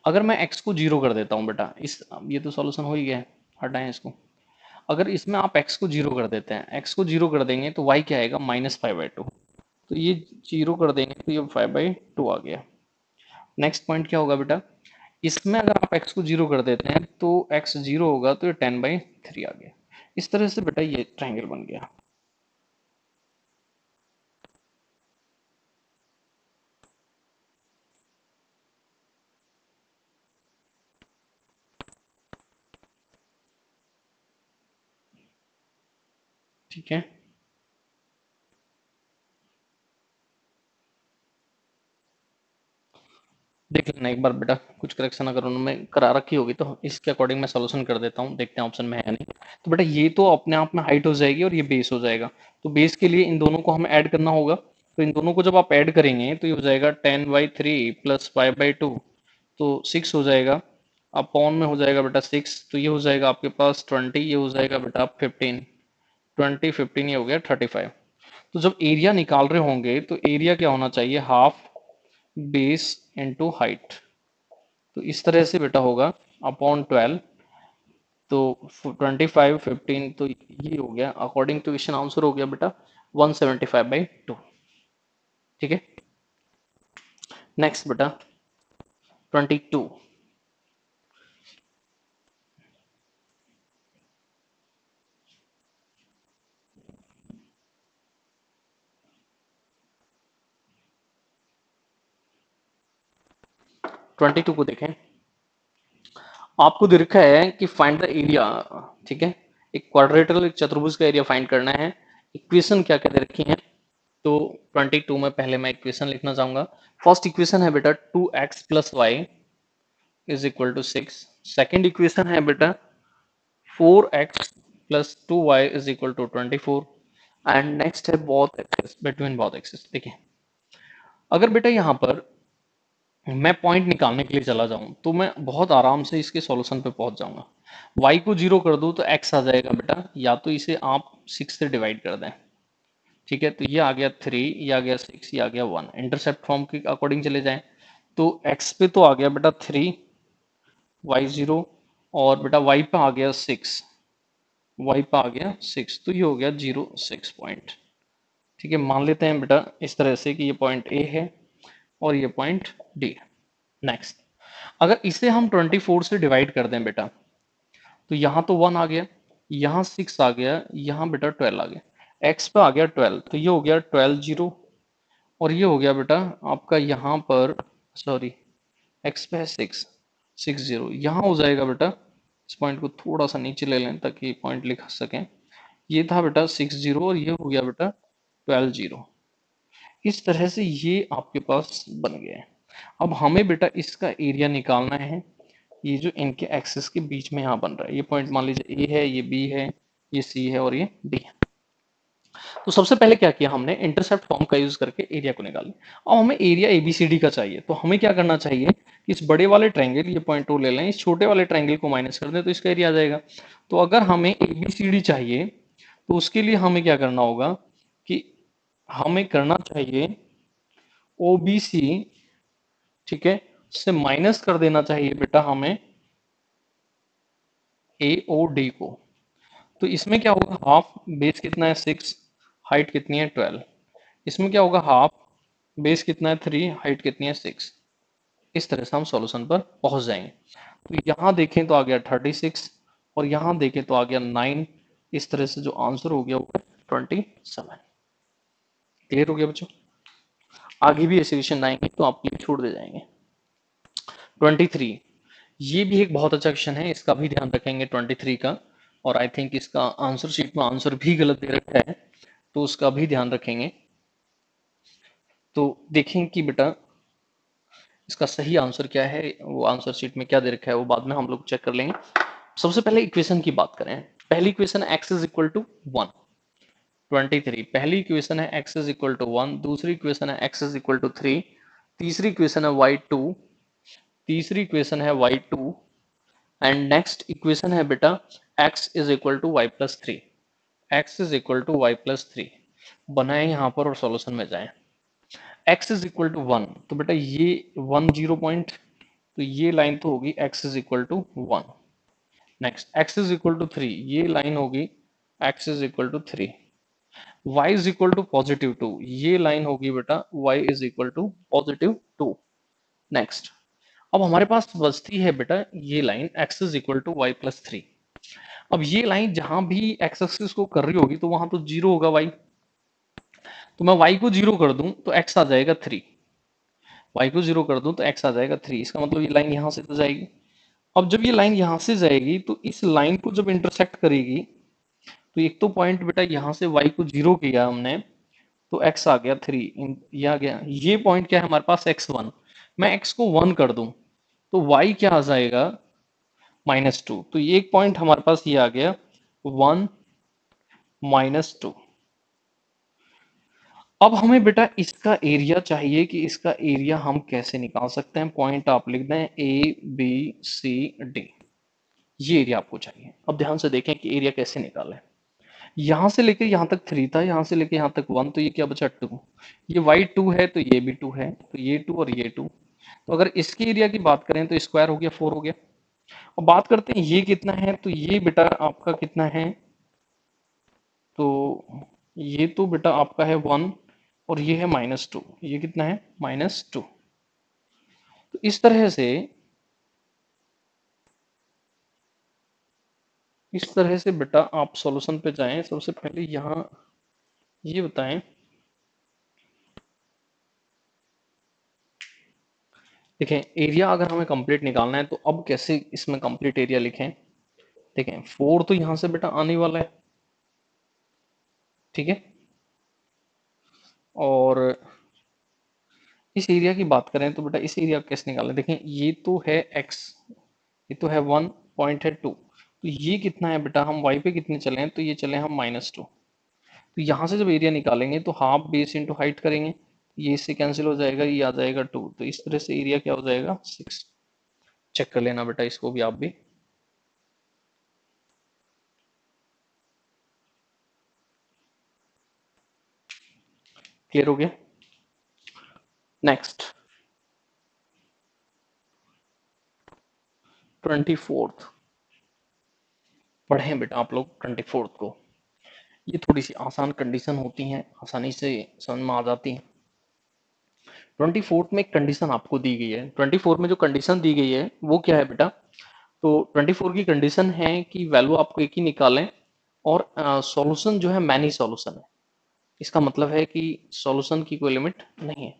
अगर मैं x को 0 कर देता हूँ बेटा, इस ये तो सॉल्यूशन हो ही गया है, हटाएं इसको। अगर इसमें आप x को 0 कर देते हैं, x को 0 कर देंगे तो y क्या आएगा, -5/2। तो ये 0 कर देंगे तो ये 5/2 आ गया। नेक्स्ट पॉइंट क्या होगा बेटा, इसमें अगर आप x को 0 कर देते हैं तो x 0 होगा तो ये 10/3 आ गया। इस तरह से बेटा ये ट्रायंगल बन गया। ठीक है, देख लेना एक बार बेटा, कुछ करेक्शन अगर उन्होंने करा रखी होगी तो इसके अकॉर्डिंग मैं सोल्यूशन कर देता हूँ, देखते हैं ऑप्शन में है नहीं। तो बेटा ये तो अपने आप में हाइट हो जाएगी और ये बेस हो जाएगा। तो बेस के लिए इन दोनों को हमें ऐड करना होगा। तो इन दोनों को जब आप ऐड करेंगे तो ये हो जाएगा 10/3 प्लस 5/2, तो 6 हो जाएगा। अपॉन में हो जाएगा बेटा 6, तो ये हो जाएगा आपके पास 20, ये हो जाएगा बेटा 15, 20 15 ये हो गया 35। तो जब एरिया निकाल रहे होंगे तो एरिया क्या होना चाहिए, हाफ बेस इंटू हाइट। तो इस तरह से बेटा होगा अपॉन 12, तो 25 15, तो ये हो गया अकॉर्डिंग टू क्वेश्चन आंसर हो गया बेटा 175/2। ठीक है, नेक्स्ट बेटा 22। 22 को देखें, आपको दे रखा है कि फाइंड द एरिया। ठीक है, एक क्वाड्रेटरल एक चतुर्भुज का एरिया फाइंड करना है। इक्वेशन क्या क्या दे रखी है, तो 22 में पहले मैं इक्वेशन लिखना चाहूंगा। फर्स्ट इक्वेशन है बेटा 2x plus Y is equal to 6। Second equation है बेटा 4x plus 2y is equal to 24। And next है both axis, between both axis. देखिए, अगर बेटा यहाँ पर मैं पॉइंट निकालने के लिए चला जाऊं तो मैं बहुत आराम से इसके सॉल्यूशन पे पहुंच जाऊंगा। y को 0 कर दूं तो x आ जाएगा बेटा, या तो इसे आप 6 से डिवाइड कर दें। ठीक है, तो ये आ गया 3, ये आ गया 6, ये आ गया 1। इंटरसेप्ट फॉर्म के अकॉर्डिंग चले जाएं तो x पे तो आ गया बेटा 3, y 0, और बेटा y पे आ गया 6, y पे आ गया 6, तो ये हो गया 0 6 पॉइंट। ठीक है, मान लेते हैं बेटा इस तरह से कि ये पॉइंट ए है और ये पॉइंट डी है। नेक्स्ट, अगर इसे हम 24 से डिवाइड कर दें बेटा, तो यहाँ तो 1 आ गया, यहाँ 6 आ गया, यहाँ बेटा 12 आ गया, x पे आ गया 12, तो ये हो गया 12 0, और ये हो गया बेटा आपका यहाँ पर, सॉरी, x पे है 6, 6 0, यहाँ हो जाएगा बेटा, इस पॉइंट को थोड़ा सा नीचे ले लें ताकि पॉइंट लिख सकें। ये था बेटा 6 0 और ये हो गया बेटा 12 0। इस तरह से ये आपके पास बन गया है। अब हमें बेटा इसका एरिया निकालना है, ये जो इनके एक्सिस के बीच में यहाँ बन रहा है। ये पॉइंट मान लीजिए ए है, ये बी है, ये सी है और ये डी है। तो सबसे पहले क्या किया हमने, इंटरसेप्ट फॉर्म का यूज करके एरिया को निकाल लिया। अब हमें एरिया एबीसीडी का चाहिए, तो हमें क्या करना चाहिए कि इस बड़े वाले ट्रायंगल, ये पॉइंट ओ ले लें, इस छोटे वाले ट्रायंगल को माइनस कर दें तो इसका एरिया आ जाएगा। तो अगर हमें एबीसीडी चाहिए तो उसके लिए हमें क्या करना होगा कि हमें करना चाहिए ओबीसी, ठीक है, से माइनस कर देना चाहिए बेटा हमें एओडी को। तो इसमें क्या होगा, हाफ बेस कितना है 6, हाइट कितनी है 12। इसमें क्या होगा, हाफ बेस कितना है 3, हाइट कितनी है 6। इस तरह से हम सॉल्यूशन पर पहुंच जाएंगे। तो यहाँ देखें तो आ गया 36 और यहाँ देखें तो आ गया 9। इस तरह से जो आंसर हो गया वो 27। क्लियर हो गया बच्चों, आगे भी ऐसे क्वेश्चन आएंगे तो आप प्लीज छोड़ दे जाएंगे। 23, ये भी एक बहुत अच्छा क्वेश्चन है, इसका भी ध्यान रखेंगे 23 का। और आई थिंक इसका आंसर शीट में आंसर भी गलत दे रखा है, तो उसका भी ध्यान रखेंगे। तो देखें कि बेटा इसका सही आंसर क्या है, वो आंसर शीट में क्या दे रखा है वो बाद में हम लोग चेक कर लेंगे। सबसे पहले इक्वेशन की बात करें। पहली इक्वेशन है x इज इक्वल टू 1। 23, पहली इक्वेशन है x इज इक्वल टू 1, दूसरी इक्वेशन है x इज इक्वल टू 3, तीसरी इक्वेशन है y2, तीसरी इक्वेशन है y2, एंड नेक्स्ट इक्वेशन है बेटा x is equal to y plus three. x is equal to y plus three बनाए यहाँ पर और सॉल्यूशन में जाएं। x इज इक्वल टू 1, तो बेटा ये 1 0 पॉइंट, तो ये लाइन तो होगी x is equal to 1। Next x is equal to 3, ये लाइन होगी x is equal to 3। y is equal to positive 2, ये लाइन होगी बेटा y is equal to positive 2। Next, अब हमारे पास बचती है बेटा ये line x is equal to y plus 3। अब ये लाइन जहां भी x एक्सिस को कर रही होगी तो वहां तो जीरो होगा y, तो मैं y को जीरो कर दूं तो x आ जाएगा 3। y को जीरो कर दूं तो x आ जाएगा 3, इसका मतलब ये लाइन यहां से तो जाएगी। अब जब ये लाइन यहां से जाएगी तो इस लाइन को जब इंटरसेक्ट करेगी तो एक तो पॉइंट बेटा यहां से y को जीरो किया हमने तो x आ गया 3, ये आ गया। ये पॉइंट क्या है हमारे पास x1, मैं x को 1 कर दूं तो y क्या आ जाएगा -2। तो ये एक पॉइंट हमारे पास ये आ गया 1 -2। अब हमें बेटा इसका एरिया चाहिए कि इसका एरिया हम कैसे निकाल सकते हैं। पॉइंट आप लिख दें ABCD, ये एरिया आपको चाहिए। अब ध्यान से देखें कि एरिया कैसे निकालें। यहां से लेके यहां तक 3 था, यहां से लेके यहां तक 1, तो ये क्या बचा 2। ये y2 है तो ये भी 2 है, तो ये 2 और ये 2। तो अगर इसके एरिया की बात करें तो स्क्वायर हो गया 4 हो गया। अब बात करते हैं ये कितना है, तो ये बेटा आपका कितना है, तो ये तो बेटा आपका है 1 और ये है -2, ये कितना है -2। तो इस तरह से बेटा आप सॉल्यूशन पे जाएं। सबसे पहले यहाँ ये बताएं, देखें एरिया अगर हमें कंप्लीट निकालना है तो अब कैसे इसमें कंप्लीट एरिया लिखें। देखें 4 तो यहां से बेटा आने वाला है, ठीक है। और इस एरिया की बात करें तो बेटा इस एरिया कैसे निकालें। देखें ये तो है x, ये तो है 1, पॉइंट है 2, तो ये कितना है बेटा, हम y पे कितने चले हैं, तो ये चले हम -2। तो यहाँ से जब एरिया निकालेंगे तो हाफ बेस इंटू हाइट करेंगे, ये इससे कैंसिल हो जाएगा, ये आ जाएगा 2। तो इस तरह से एरिया क्या हो जाएगा 6। चेक कर लेना बेटा इसको भी आप भी। क्लियर हो गया। नेक्स्ट 24th पढ़ें बेटा आप लोग 24th को। ये थोड़ी सी आसान कंडीशन होती हैं, आसानी से समझ में आ जाती हैं। 24th में एक कंडीशन आपको दी गई है। 24 में जो कंडीशन दी गई है वो क्या है बेटा, तो 24 की कंडीशन है कि वैल्यू आपको एक ही निकालें और सॉल्यूशन जो है मैनी सॉल्यूशन है। इसका मतलब है कि सॉल्यूशन की कोई लिमिट नहीं है।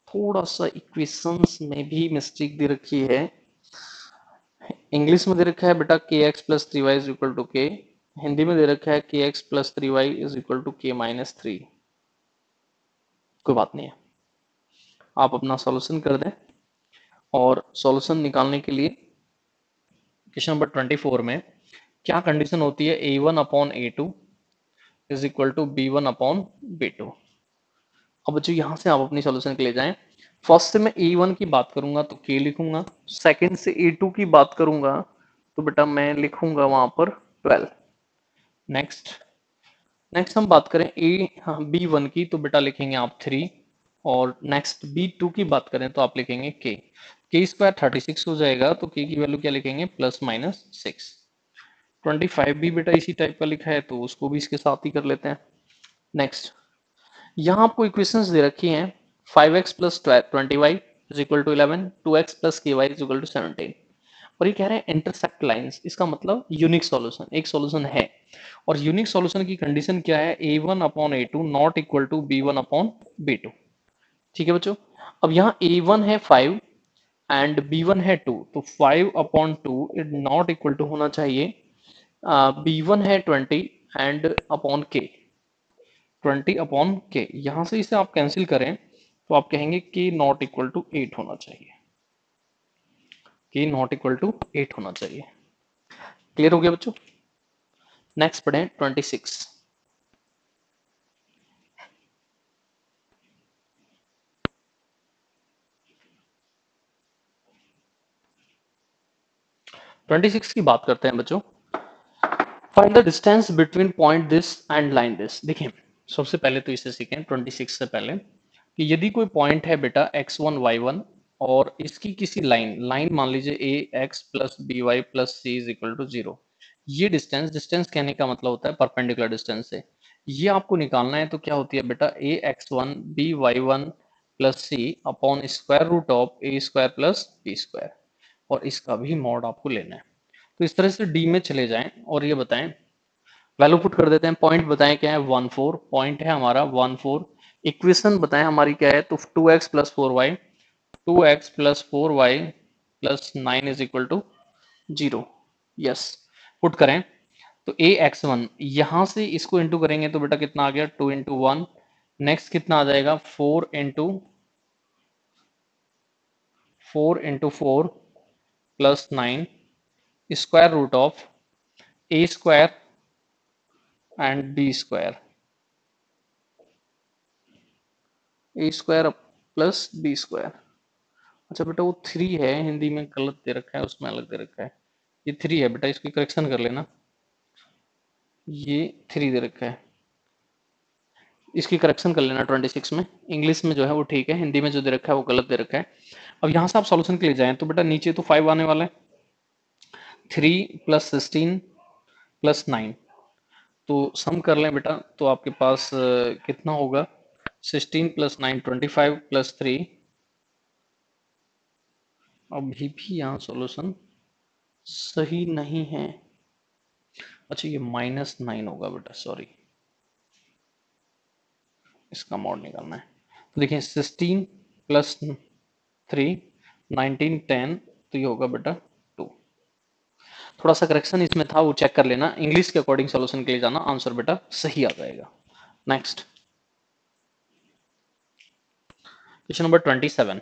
थोड़ा सा इक्वेशंस में भी मिस्टेक दे रखी है। इंग्लिश में दे रखा है बेटा kx+3y is equal to k, Hindi में दे रखा है kx+3y is equal to k-3। कोई बात नहीं है, आप अपना सॉल्यूशन कर दें। और सॉल्यूशन निकालने के लिए क्वेश्चन नंबर 24 में क्या कंडीशन होती है, a1/a2 is equal to b1/b2। अब बच्चों यहाँ से आप अपनी सॉल्यूशन के लिए जाएं। फर्स्ट से मैं a1 की बात करूंगा तो k लिखूंगा, सेकंड से a2 की बात करूंगा तो बेटा मैं लिखूंगा वहां पर 12। नेक्स्ट नेक्स्ट हम बात करें b1 की तो बेटा लिखेंगे आप 3। और नेक्स्ट b2 की बात करें तो आप लिखेंगे k² 36 हो जाएगा, तो k की वैल्यू क्या लिखेंगे +-6। 25 भी बेटा इसी टाइप का लिखा है तो उसको भी इसके साथ ही कर लेते हैं। नेक्स्ट, यहाँ आपको इक्वेशंस दे रखी हैं 5x + 20y is equal to 11, 2x + ky is equal to 17। और ये कह रहे हैं इंटरसेक्ट लाइंस, इसका मतलब यूनिक सॉल्यूशन, एक सॉल्यूशन है। और यूनिक सॉल्यूशन की कंडीशन क्या है, a1/a2 not equal to b1/b2। ठीक है बच्चों। अब यहाँ a1 है 5 एंड b1 है 2, तो 5/2 इज नॉट इक्वल टू होना चाहिए b1 है 20 एंड अपॉन k, 20/k। यहां से इसे आप कैंसिल करें तो आप कहेंगे k नॉट इक्वल टू 8 होना चाहिए, k नॉट इक्वल टू 8 होना चाहिए। क्लियर हो गया बच्चों। नेक्स्ट पढ़ें 26। 26 की बात करते हैं बच्चों। Find the distance between point this and line this. देखिए सबसे पहले तो इसे सीखें 26 से पहले कि यदि कोई पॉइंट है बेटा x1 y1 और इसकी किसी लाइन लाइन मान लीजिए A X plus B Y plus C is equal to 0। ये डिस्टेंस डिस्टेंस कहने का मतलब होता है परपेंडिकुलर डिस्टेंस से। ये आपको निकालना है तो क्या होती है बेटा, A X one B Y one plus C upon square root of A square plus B square, और इसका भी मॉड आपको लेना है। तो इस तरह से डी में चले जाएं और ये बताएं, वैल्यू पुट कर देते हैं। पॉइंट बताएं क्या है, 1 4 पॉइंट है हमारा 1 4। इक्वेशन बताएं हमारी क्या है, तो 2x plus 4y, 2x plus 4y plus 9 is equal to 0। Yes, put करें तो ए एक्स वन यहां से इसको इंटू करेंगे तो बेटा कितना आ गया, 2 × 1। नेक्स्ट कितना आ जाएगा, 4 × 4 plus 9 square root of A square and b square, a square plus B square. अच्छा बेटा वो 3 है, हिंदी में गलत दे रखा है, उसमें अलग दे रखा है। ये 3 है बेटा, इसकी करेक्शन कर लेना। ये 3 दे रखा है, इसकी करेक्शन कर लेना 26 में। इंग्लिश में जो है वो ठीक है, हिंदी में जो दे रखा है वो गलत दे रखा है। अब यहाँ से आप सॉल्यूशन के लिए जाएं तो बेटा नीचे तो 5 आने वाला है, 3 प्लस 16 प्लस 9, तो सम कर लें बेटा तो आपके पास कितना होगा, 16 प्लस 9 25 प्लस 3। अभी भी यहाँ सॉल्यूशन सही नहीं है। अच्छा ये -9 होगा बेटा, सॉरी, इसका मॉड निकालना है। तो देखिए 16 प्लस 3 19 10, तो ये होगा बेटा 2। थोड़ा सा करेक्शन इसमें था, वो चेक कर लेना, इंग्लिश के अकॉर्डिंग सॉल्यूशन के लिए जाना, आंसर बेटा सही आ जाएगा। Next question number 27।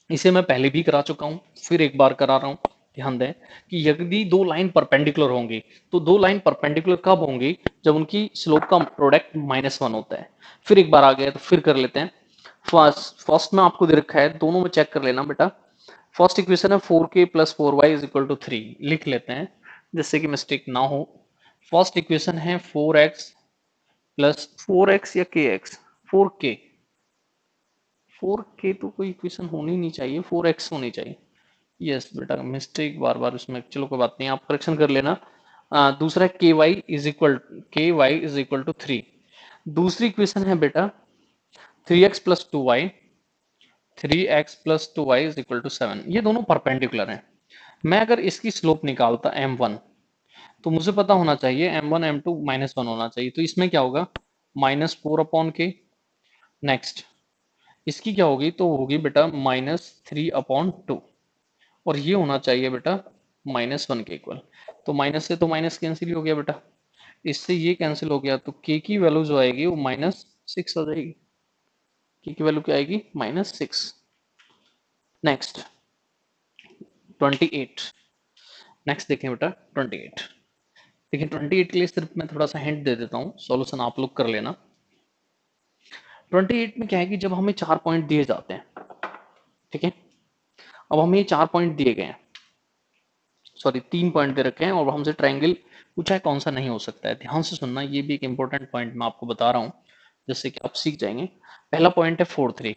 इसे मैं पहले भी करा चुका हूं, फिर एक बार करा रहा हूं। ध्यान दें कि यदि दो लाइन परपेंडिकुलर होंगी तो दो लाइन परपेंडिकुलर कब होंगी, जब उनकी स्लोप का प्रोडक्ट -1 होता है। फिर एक बार आ गया तो फिर कर लेते हैं। फर्स्ट में आपको दे रखा है, दोनों में चेक कर लेना बेटा। फर्स्ट इक्वेशन है 4k plus 4y is equal to 3, लिख लेते हैं जिससे कि मिस्टेक ना हो। फर्स्ट इक्वेशन है 4x प्लस 4x या kx, 4k, 4k तो कोई इक्वेशन होनी नहीं चाहिए, 4x होनी चाहिए। यस बेटा, मिस्टेक बार बार उसमें, चलो कोई बात नहीं, आप करेक्शन कर लेना। दूसरा ky इज इक्वल टू 3। दूसरी इक्वेशन है बेटा 3x plus 2y, 3x plus 2y is equal to 7। ये दोनों परपेंडिकुलर हैं। मैं अगर इसकी स्लोप निकालता m1, तो मुझे पता होना चाहिए m1 m2 -1 होना चाहिए, तो इसमें क्या होगा, -4/k। नेक्स्ट इसकी क्या होगी, तो होगी बेटा -3/2, और ये होना चाहिए बेटा -1 के इक्वल। तो माइनस से तो माइनस कैंसिल हो गया बेटा, इससे ये कैंसिल हो गया, तो k की वैल्यू जो आएगी वो -6 आ जाएगी। k की वैल्यू क्या आएगी, -6। नेक्स्ट 28। नेक्स्ट देखें बेटा 28। देखिए 28 के लिए सिर्फ मैं थोड़ा सा हिंट दे देता हूँ, सॉल्यूशन आप लोग कर लेना। 28 में क्या है कि जब हमें 4 पॉइंट दिए जाते हैं, ठीक है, अब हमें ये 4 पॉइंट दिए गए हैं, सॉरी 3 पॉइंट दे रखे हैं, और हमसे ट्रायंगल पूछा है कौन सा नहीं हो सकता है। ध्यान से सुनना, ये भी एक इंपॉर्टेंट पॉइंट मैं आपको बता रहा हूँ जिससे कि आप सीख जाएंगे। पहला पॉइंट है 4 3,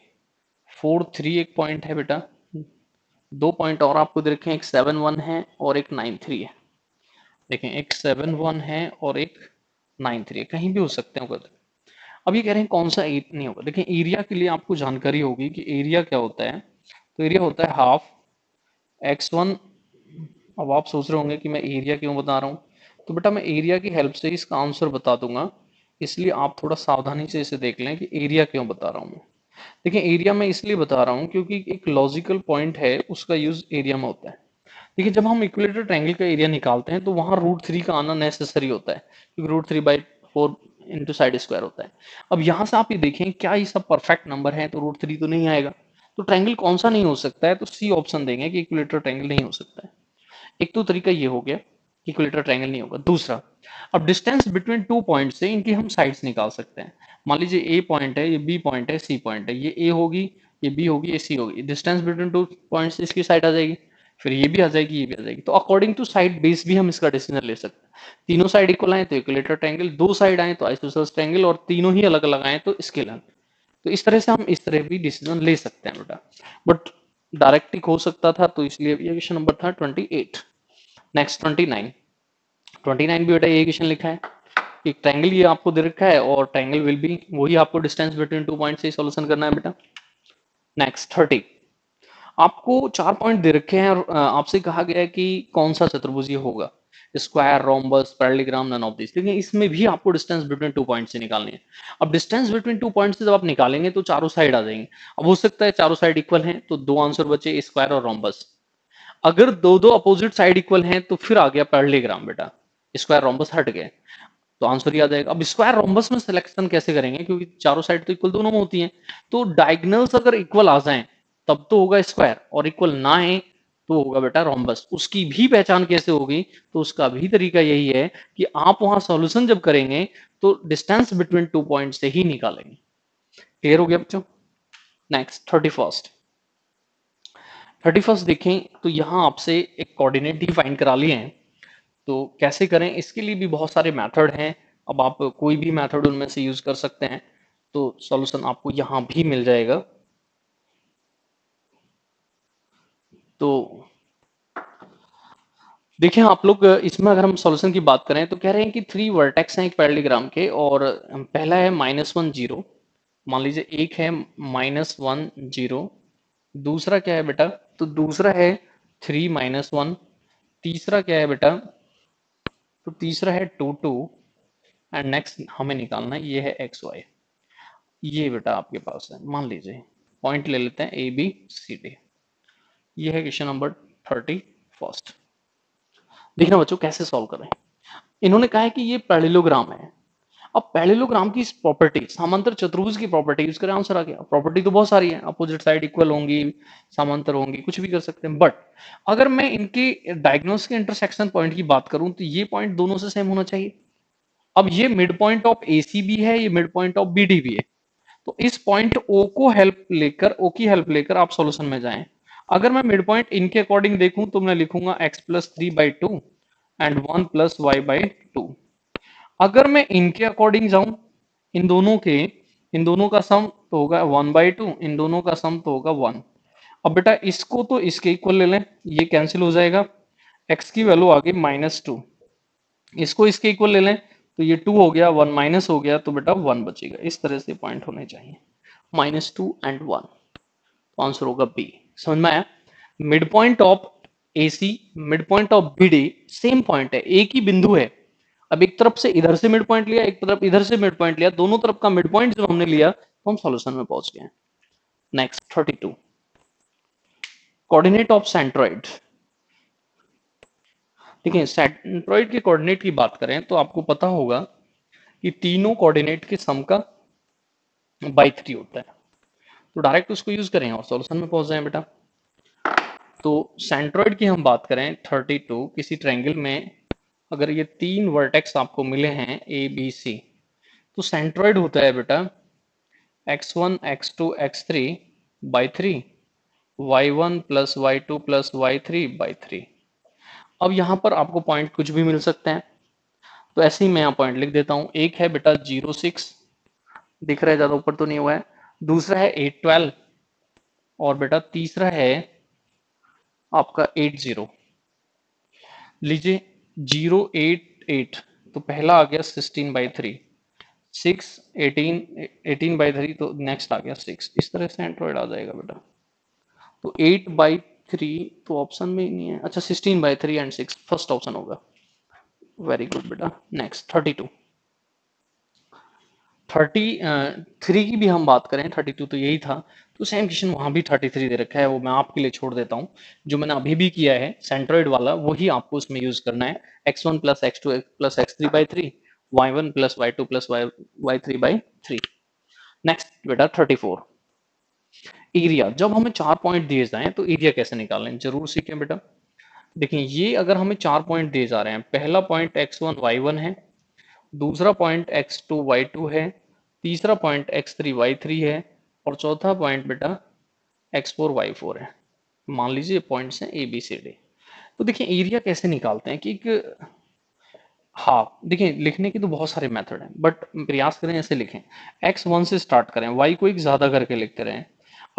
4 3 एक पॉइंट है बेटा। दो पॉइंट और आपको दे रखे हैं, एक 7 1 है और एक 9 3 है। देखें एक 7 1 है और एक 9 3 है, कहीं भी हो सकते हैं। अब ये कह रहे हैं कौन सा नहीं होगा। देखिए एरिया के लिए आपको जानकारी होगी कि एरिया क्या होता है, तो एरिया होता है हाफ x1। अब आप सोच रहे होंगे कि मैं एरिया क्यों बता रहा हूँ, तो बेटा मैं एरिया की हेल्प से इसका आंसर बता दूंगा, इसलिए आप थोड़ा सावधानी से इसे देख लें कि एरिया क्यों बता रहा हूँ मैं। देखिए एरिया मैं इसलिए बता रहा हूँ क्योंकि एक लॉजिकल पॉइंट है, उसका यूज एरिया में होता है। देखिए जब हम इक्विलेटरल ट्रायंगल का एरिया निकालते हैं तो वहां √3 का आना नेसेसरी होता है, क्योंकि √3/4 इंटू साइड स्क्वायर होता है। अब यहाँ से आप ये देखें क्या ये सब परफेक्ट नंबर है, तो √3 तो नहीं आएगा। तो ट्रायंगल कौन सा नहीं हो सकता है, तो सी ऑप्शन देंगे कि इक्विलेटरल ट्रायंगल नहीं हो सकता है। एक तो तरीका ये हो गया कि इक्विलेटरल ट्रायंगल नहीं होगा। दूसरा, अब डिस्टेंस बिटवीन 2 पॉइंट से इनकी हम साइड्स निकाल सकते हैं। मान लीजिए ए पॉइंट है, ये बी पॉइंट है, सी पॉइंट है, ये ए होगी, ये बी होगी, ये सी होगी। डिस्टेंस बिटवीन 2 पॉइंट्स इसकी साइड आ जाएगी, फिर ये भी आ जाएगी, ये भी आ जाएगी। तो अकॉर्डिंग टू साइड बेस भी हम इसका डिसीजन ले सकते हैं। तीनों साइड इक्वल आए तो इक्विलेटरल ट्रायंगल, दो साइड आए तो आइसोसेलेस ट्रायंगल, और तीनों ही अलग अलग आए तो स्केलर। तो इस तरह से हम इस तरह भी डिसीजन ले सकते हैं बेटा। बट डायरेक्टिक हो सकता था, तो इसलिए ये क्वेश्चन नंबर था 28। नेक्स्ट 29। 29 भी बेटा ये क्वेश्चन लिखा है, एक ट्रायंगल ये आपको दे रखा है और ट्रायंगल विल बी, वही आपको डिस्टेंस बिटवीन 2 पॉइंट से सॉल्यूशन करना है बेटा। नेक्स्ट 30। आपको 4 पॉइंट दे रखे हैं और आपसे कहा गया है कि कौन सा चतुर्भुज ये होगा, square, rhombus, parallelogram, none of this. लेकिन इसमें भी आपको डिस्टेंस बिटवीन 2 पॉइंट से निकालनी है। अब डिस्टेंस बिटवीन 2 पॉइंट से जब आप निकालेंगे तो चारों साइड आ जाएंगे। अब हो सकता है चारों साइड इक्वल हैं तो दो आंसर बचे, स्क्वायर और रोम्बस। अगर दो दो अपोजिट साइड इक्वल हैं तो फिर आ गया पैरेललोग्राम बेटा, स्क्वायर रोम्बस हट गए तो आंसर ही आ जाएगा। अब स्क्वायर रोम्बस में सिलेक्शन कैसे करेंगे, क्योंकि चारों साइड तो इक्वल दोनों में होती हैं, तो डायगोनल्स अगर इक्वल आ जाएं तब तो होगा स्क्वायर, और इक्वल ना है तो होगा बेटा रोम्बस। उसकी भी पहचान कैसे होगी, तो उसका भी तरीका यही है कि आप वहां सॉल्यूशन जब करेंगे तो डिस्टेंस बिटवीन 2 पॉइंट से ही निकालेंगे। क्लियर हो गया बच्चों। Next 31st। 31st देखें तो यहां आपसे एक कोऑर्डिनेट ही फाइंड करा लिए हैं, तो कैसे करें इसके लिए भी बहुत सारे मेथड हैं। अब आप कोई भी मेथड उनमें से यूज कर सकते हैं, तो सॉल्यूशन आपको यहां भी मिल जाएगा। तो देखिए आप लोग इसमें अगर हम सॉल्यूशन की बात करें तो कह रहे हैं कि 3 वर्टेक्स हैं एक पैरेललोग्राम के, और पहला है -1 0, मान लीजिए एक है -1 0, दूसरा क्या है बेटा, तो दूसरा है 3 - 1, तीसरा क्या है बेटा, तो तीसरा है 2 2, एंड नेक्स्ट हमें निकालना है ये है XY। ये बेटा आपके पास है, मान लीजिए पॉइंट ले लेते हैं ABCD। ये है क्वेश्चन नंबर 31st। देखना बच्चों कैसे सॉल्व करें। इन्होंने कहा है कि ये पैरेललोग्राम है। अब पैरेललोग्राम की प्रॉपर्टी, समांतर चतुर्भुज की प्रॉपर्टी यूज करें, आंसर आ गया। प्रॉपर्टी तो बहुत सारी है, अपोजिट साइड इक्वल होंगी, समांतर होंगी, कुछ भी कर सकते हैं। बट अगर मैं इनके डायगोनल्स के इंटरसेक्शन पॉइंट की बात करूं तो ये पॉइंट दोनों से सेम होना चाहिए। अब ये मिड पॉइंट ऑफ AC भी है, ये मिड पॉइंट ऑफ BD भी है, तो इस पॉइंट ओ की हेल्प लेकर आप सॉल्यूशन में जाएं। अगर मैं मिड पॉइंट इनके अकॉर्डिंग देखूं तो मैं लिखूंगा x+3/2 एंड 1+y/2। अगर मैं इनके अकॉर्डिंग जाऊं, इन दोनों के, इन दोनों का सम तो होगा 1/2, इन दोनों का सम तो होगा 1। अब बेटा इसको तो इसके इक्वल ले लें, ये कैंसिल हो जाएगा, x की वैल्यू आ गई -2, इसको इसके इक्वल ले लें तो ये 2 हो गया, 1 माइनस हो गया, तो बेटा 1 बचेगा। इस तरह से पॉइंट होने चाहिए, -2 एंड 1, तो आंसर होगा बी। समझ में आया। Mid point of AC, mid point of BD same point है, एक ही बिंदु है। अब एक तरफ से इधर से मिड पॉइंट लिया, एक तरफ इधर से मिड पॉइंट लिया, दोनों तरफ का मिड पॉइंट जब हमने लिया तो हम सॉल्यूशन में पहुंच गए। नेक्स्ट 32। Coordinate of centroid. देखिए सेंट्रॉइड के कोऑर्डिनेट की बात करें तो आपको पता होगा कि तीनों कोऑर्डिनेट के सम का बाई 3 होता है, तो डायरेक्ट उसको यूज करें और सॉल्यूशन में पहुंच जाए बेटा। तो सेंट्रॉइड की हम बात करें 32, किसी ट्रायंगल में अगर ये तीन वर्टेक्स आपको मिले हैं ABC, तो सेंट्रॉइड होता है बेटा x1 x2 x3 by 3, y1 plus y2 plus y3 by 3। अब यहाँ पर आपको पॉइंट कुछ भी मिल सकते हैं, तो ऐसे ही मैं यहाँ पॉइंट लिख देता हूँ। एक है बेटा 0 6, दिख रहा है, ज्यादा ऊपर तो नहीं हुआ है। दूसरा है 8 12, और बेटा तीसरा है आपका 8 0। लीजिए 0 8 8, तो पहला आ गया 16/3, 6 18 18/3, तो नेक्स्ट आ गया 6। इस तरह से एंड्रॉइड आ जाएगा बेटा। तो 8/3 तो ऑप्शन में ही नहीं है, अच्छा 16/3 एंड 6 फर्स्ट ऑप्शन होगा। वेरी गुड बेटा। नेक्स्ट 32। 33 की भी हम बात करें, 32 तो यही था, तो सेम क्वेश्चन वहां भी 33 दे रखा है, वो मैं आपके लिए छोड़ देता हूँ। जो मैंने अभी भी किया है सेंट्रॉइड वाला, वही आपको उसमें यूज करना है। x1 plus x2 plus x3/3, y1 plus y2 plus y3/3। Next बेटा 34। एरिया, जब हमें 4 पॉइंट दिए जाएं तो एरिया कैसे निकालें जरूर सीखें बेटा। देखिए ये अगर हमें 4 पॉइंट दिए जा रहे हैं, पहला पॉइंट x1 y1 है, दूसरा पॉइंट x2 y2 है, तीसरा पॉइंट x3 y3 है, और चौथा पॉइंट बेटा x4 y4 है। मान लीजिए पॉइंट्स हैं ABCD। तो देखिए एरिया कैसे निकालते हैं कि एक, हाँ देखिए लिखने के तो बहुत सारे मेथड हैं, बट प्रयास करें ऐसे लिखें, x1 से स्टार्ट करें, y को एक ज्यादा करके लिखते रहें।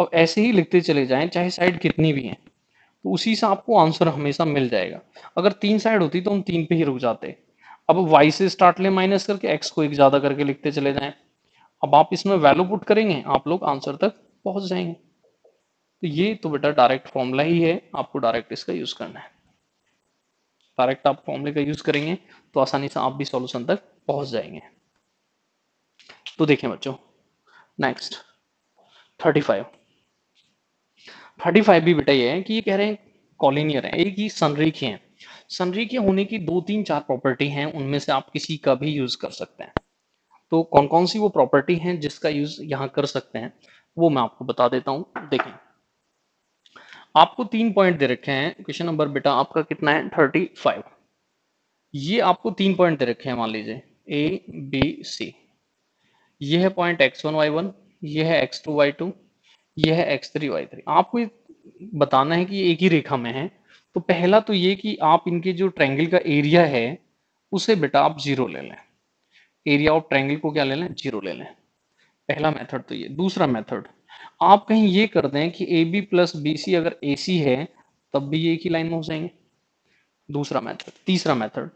अब ऐसे ही लिखते चले जाएं चाहे साइड कितनी भी है, तो उसी से आपको आंसर हमेशा मिल जाएगा। अगर 3 साइड होती तो हम 3 पे ही रुक जाते। अब y से स्टार्ट लें माइनस करके, x को एक ज्यादा करके लिखते चले जाएं। अब आप इसमें वैल्यू पुट करेंगे, आप लोग आंसर तक पहुंच जाएंगे। तो ये तो बेटा डायरेक्ट फॉर्मूला ही है, आपको डायरेक्ट इसका यूज करना है। डायरेक्ट आप फॉर्मूले का यूज करेंगे तो आसानी से आप भी सॉल्यूशन तक पहुंच जाएंगे। तो देखें बच्चों, नेक्स्ट 35। 35 भी बेटा ये है कि ये कह रहे हैं कॉलिनियर है, एक ही संरेखीय है। संरेखीय होने की 2 3 4 प्रॉपर्टी हैं, उनमें से आप किसी का भी यूज कर सकते हैं। तो कौन कौन सी वो प्रॉपर्टी हैं जिसका यूज यहाँ कर सकते हैं, वो मैं आपको बता देता हूँ। देखें, आपको 3 पॉइंट दे रखे हैं, क्वेश्चन नंबर बेटा आपका कितना है 35। ये आपको 3 पॉइंट दे रखे हैं, मान लीजिए ए बी सी। ये है पॉइंट x1 y1, ये है x2 y2, ये है x3 y3। आपको ये बताना है कि ये एक ही रेखा में है। तो पहला तो ये कि आप इनके जो ट्रायंगल का एरिया है उसे बेटा आप 0 ले लें। एरिया ऑफ ट्रायंगल को क्या ले लें, 0 ले लें। पहला मेथड तो ये। दूसरा मेथड, आप कहीं ये कर दें कि a b plus b c अगर ए सी है तब भी ये एक ही लाइन में हो जाएंगे। दूसरा मेथड। तीसरा मेथड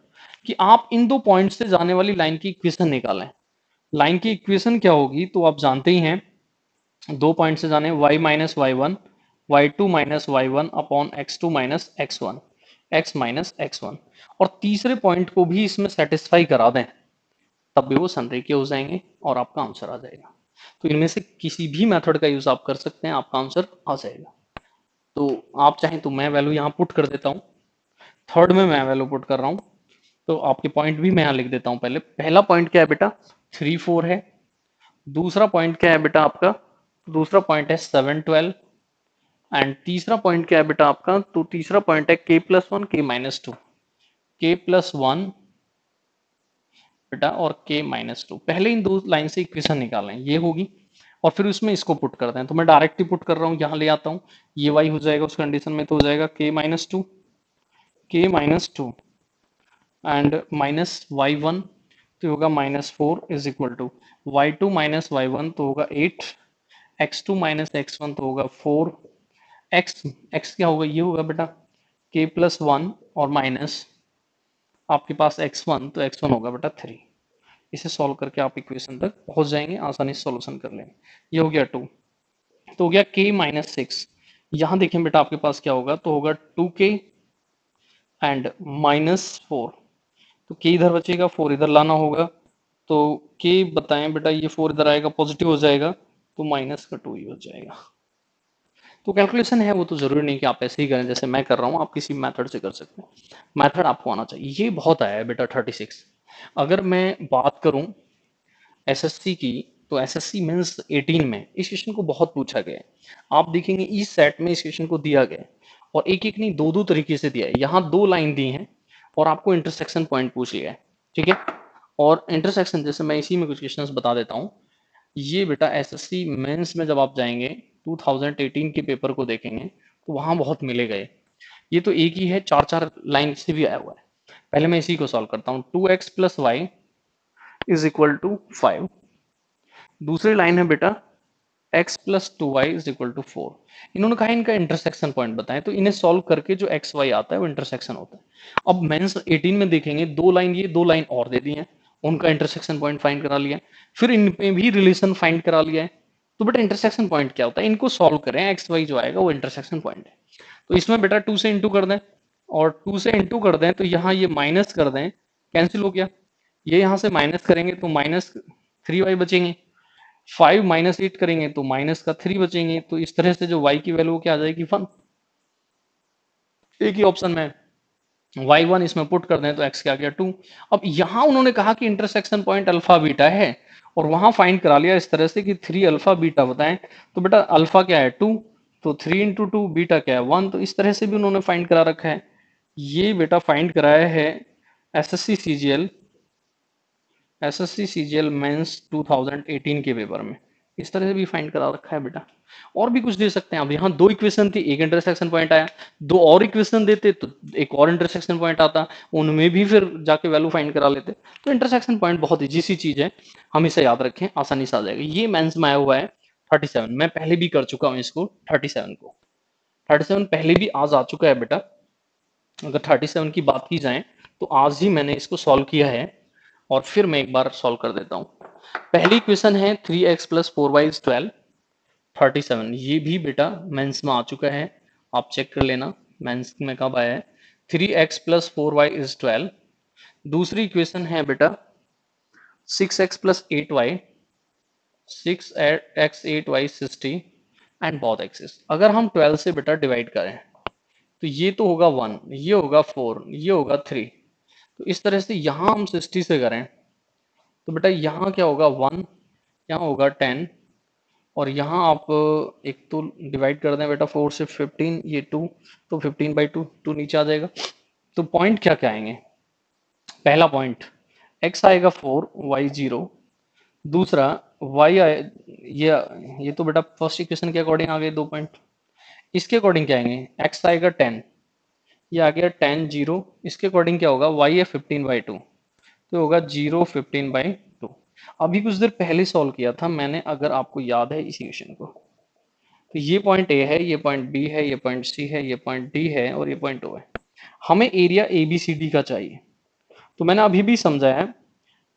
कि आप इन दो पॉइंट से जाने वाली लाइन की इक्वेशन निकालें। लाइन की इक्वेशन क्या होगी तो आप जानते ही हैं, 2 पॉइंट से जाने y minus y one, y two minus y one upon x two minus x one, x minus x one. और तीसरे पॉइंट को भी इसमें सेटिस्फाई करा दें तब भी वो संरेखीय हो जाएंगे और आपका आंसर आ जाएगा। तो इनमें से किसी भी मेथड का यूज आप कर सकते हैं, आपका आंसर आ जाएगा। तो आप चाहें तो मैं वैल्यू यहाँ पुट कर देता हूँ। थर्ड में मैं वैल्यू पुट कर रहा हूँ, तो आपके पॉइंट भी मैं यहाँ लिख देता हूँ। पहले पहला पॉइंट क्या है बेटा 3 4 है। दूसरा पॉइंट क्या है बेटा आपका, दूसरा पॉइंट है 7 12। एंड तीसरा पॉइंट क्या है बेटा आपका, तो तीसरा पॉइंट है k+1 k-2, k+1 बेटा और k-2। पहले इन दो लाइन से इक्वेशन निकालें, ये होगी और फिर उसमें इसको पुट करते हैं। तो मैं डायरेक्ट ही पुट कर रहा हूँ, यहाँ ले आता हूँ। ये y हो जाएगा उस कंडीशन में, तो हो जाएगा k-2 एंड माइनस y1 तो होगा -4 is equal to y2 minus y1 तो होगा 8, x2 माइनस x1 तो होगा 4, x क्या होगा, ये होगा बेटा k+1 और माइनस आपके पास x1 तो x1 होगा बेटा 3। इसे सॉल्व करके आप इक्वेशन तक पहुंच जाएंगे, आसानी से सॉल्यूशन कर लेंगे। ये हो गया 2, तो हो गया k-6। यहाँ देखें बेटा आपके पास क्या होगा, तो होगा 2k एंड -4। तो k इधर बचेगा, 4 इधर लाना होगा। तो k बताएं बेटा, ये 4 इधर आएगा पॉजिटिव हो जाएगा, तो माइनस का 2 ही हो जाएगा। तो कैलकुलेशन है वो तो जरूरी नहीं कि आप ऐसे ही करें जैसे मैं कर रहा हूँ, आप किसी मेथड से कर सकते हैं। मेथड आपको आना चाहिए। ये बहुत आया है बेटा 36। अगर मैं बात करूं एसएससी की, तो एसएससी मेंस 18 में इस क्वेश्चन को बहुत पूछा गया है। आप देखेंगे इस सेट में इस क्वेश्चन को दिया गया है और एक एक नहीं 2 2 तरीके से दिया है। यहाँ 2 लाइन दी हैं और आपको इंटरसेक्शन पॉइंट पूछ लिया है, ठीक है। और इंटरसेक्शन जैसे मैं इसी में कुछ क्वेश्चंस बता देता हूँ। ये बेटा एसएससी मेंस में जब आप जाएंगे 2018 के पेपर को देखेंगे तो वहां बहुत मिलेगा। ये तो एक ही है, 4 4 लाइन से भी आया हुआ है। पहले मैं इसी को सॉल्व करता हूँ। 2x + y is equal to 5। दूसरी लाइन है बेटा x + 2y is equal to 4। इन्होंने कहा इनका इंटरसेक्शन पॉइंट बताएं, तो इन्हें सॉल्व करके जो x y आता है वो इंटरसेक्शन होता है। अब मेंस 18 में देखेंगे 2 लाइन ये 2 लाइन और दे दी हैं, उनका इंटरसेक्शन पॉइंट फाइंड करा लिया है, फिर इन पे भी रिलेशन फाइंड करा लिया है। तो बेटा इंटरसेक्शन पॉइंट क्या होता है, इनको सॉल्व करें, एक्स वाई जो आएगा वो इंटरसेक्शन पॉइंट है। तो इसमें बेटा 2 से इंटू कर दें और 2 से इंटू कर दें तो यहाँ ये माइनस कर दें, कैंसिल हो गया। ये यहाँ से माइनस करेंगे तो -3y बचेंगे। 5 -8 करेंगे तो -3 बचेंगे। तो इस तरह से जो y की वैल्यू क्या आ जाएगी 1। एक ही ऑप्शन में y1 इसमें पुट कर दें तो x क्या गया 2। अब यहाँ उन्होंने कहा कि इंटरसेक्शन पॉइंट अल्फा बीटा है और वहां फाइंड करा लिया इस तरह से कि 3 अल्फा बीटा बताएं। तो बेटा अल्फा क्या है 2, तो 3 × 2 बीटा क्या है 1। तो इस तरह से भी उन्होंने फाइंड करा रखा है। ये बेटा फाइंड कराया है एसएससी सीजीएल मेंस 2018 के पेपर में। इस तरह से भी फाइंड करा रखा है बेटा। और भी कुछ दे सकते हैं आप। यहाँ 2 इक्वेशन थी, एक इंटरसेक्शन पॉइंट आया, 2 और इक्वेशन देते तो एक और इंटरसेक्शन पॉइंट आता, उनमें भी फिर जाके वैल्यू फाइंड करा लेते। तो इंटरसेक्शन पॉइंट बहुत इजी सी चीज है, हम इसे याद रखें, आसानी से आ जाएगा। ये मेंस में आया हुआ है 37 मैं पहले भी कर चुका हूँ इसको। 37 को 37 पहले भी आज आ चुका है बेटा। अगर 37 की बात की जाए तो आज ही मैंने इसको सॉल्व किया है, और फिर मैं एक बार सॉल्व कर देता हूँ। पहली क्वेश्चन है 3x प्लस 4y इज 12। 37 ये भी बेटा मेंस में आ चुका है, आप चेक कर लेना मेंस में कब आया है। 3x plus 4y is 12। दूसरी क्वेश्चन है बेटा 6x plus 8y, 6x 8y 60 and both axis. अगर हम 12 से बेटा डिवाइड करें तो ये तो होगा 1, ये होगा 4, ये होगा 3। तो इस तरह से यहाँ हम 60 से करें तो बेटा यहाँ क्या होगा 1, यहाँ होगा 10, और यहाँ आप एक तो डिवाइड कर दें बेटा 4 से 15, ये 2, तो 15/2 2 नीचे आ जाएगा। तो पॉइंट क्या क्या आएंगे? पहला पॉइंट x आएगा 4, y 0। दूसरा y आए, ये तो बेटा फर्स्ट इक्वेशन के अकॉर्डिंग आ गए 2 पॉइंट। इसके अकॉर्डिंग क्या आएंगे? x आएगा 10, ये आ गया 10 0। इसके अकॉर्डिंग क्या होगा? y है 15/2, तो होगा 0 15/2। अभी कुछ देर पहले सॉल्व किया था मैंने, अगर आपको याद है इस इक्वेशन को। तो ये पॉइंट ए है, ये पॉइंट बी है, ये पॉइंट सी है, ये पॉइंट डी है, और ये पॉइंट ओ है। हमें area a B c d का चाहिए। तो मैंने अभी भी समझाया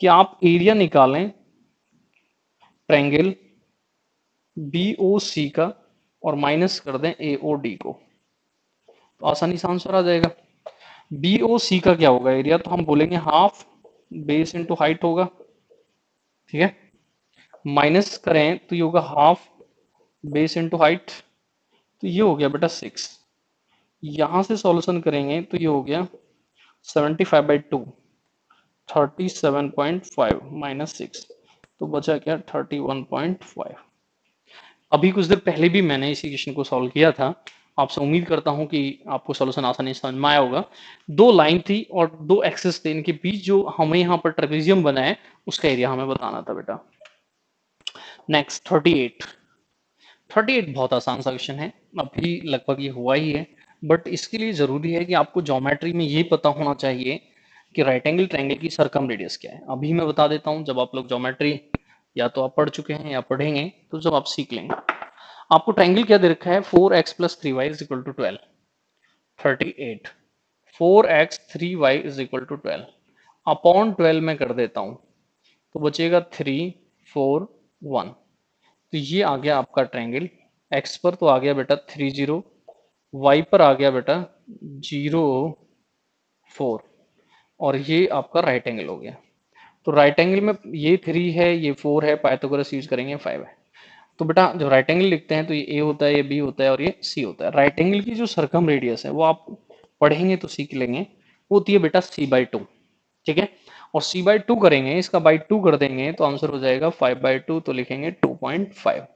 कि आप एरिया निकालें ट्रायंगल बी ओ सी का और माइनस कर दें ए ओ डी को, तो आसानी से आंसर आ जाएगा। बी ओ सी का क्या होगा एरिया? तो हम बोलेंगे हाफ बेस इंटू हाइट होगा, ठीक है। माइनस करें तो ये होगा हाफ बेस इंटू हाइट, तो ये हो गया बेटा 6। यहां से सॉल्यूशन करेंगे तो ये हो गया 75/2, 37.5 माइनस 6, तो बचा क्या 31.5। अभी कुछ देर पहले भी मैंने इस इक्वेशन को सॉल्व किया था। आपसे उम्मीद करता हूं कि आपको सॉल्यूशन आसानी से समझ में आया होगा। दो लाइन थी और दो एक्सिस थे, इनके बीच जो हमें यहाँ पर ट्रेपेजियम बना है उसका एरिया हमें बताना था बेटा। नेक्स्ट 38। 38 बहुत आसान सा क्वेश्चन है, अभी लगभग ये हुआ ही है, बट इसके लिए जरूरी है कि आपको ज्योमेट्री में ये पता होना चाहिए कि राइट एंगल ट्रायंगल की सरकम रेडियस क्या है। अभी मैं बता देता हूँ, जब आप लोग ज्योमेट्री या तो आप पढ़ चुके हैं या पढ़ेंगे तो जब आप सीख लेंगे। आपको ट्रायंगल क्या दे रखा है? 4x plus 3y is equal to 12। 38 4x 3y is equal to 12 upon 12 में कर देता हूं तो बचेगा 3 4 1। तो ये आ गया आपका ट्रायंगल। x पर तो आ गया बेटा 3 0, y पर आ गया बेटा 0 4, और ये आपका राइट एंगल हो गया। तो राइट एंगल में ये 3 है, ये 4 है, पाइथागोरस यूज करेंगे 5 है। तो बेटा जब राइट एंगल लिखते हैं तो ये ए होता है, ये बी होता है, और ये सी होता है। राइट एंगल की जो सरकम रेडियस है वो आप पढ़ेंगे तो सीख लेंगे, वो होती है बेटा c/2, ठीक है। और c/2 करेंगे, इसका बाई 2 कर देंगे तो आंसर हो जाएगा 5/2, तो लिखेंगे 2.5।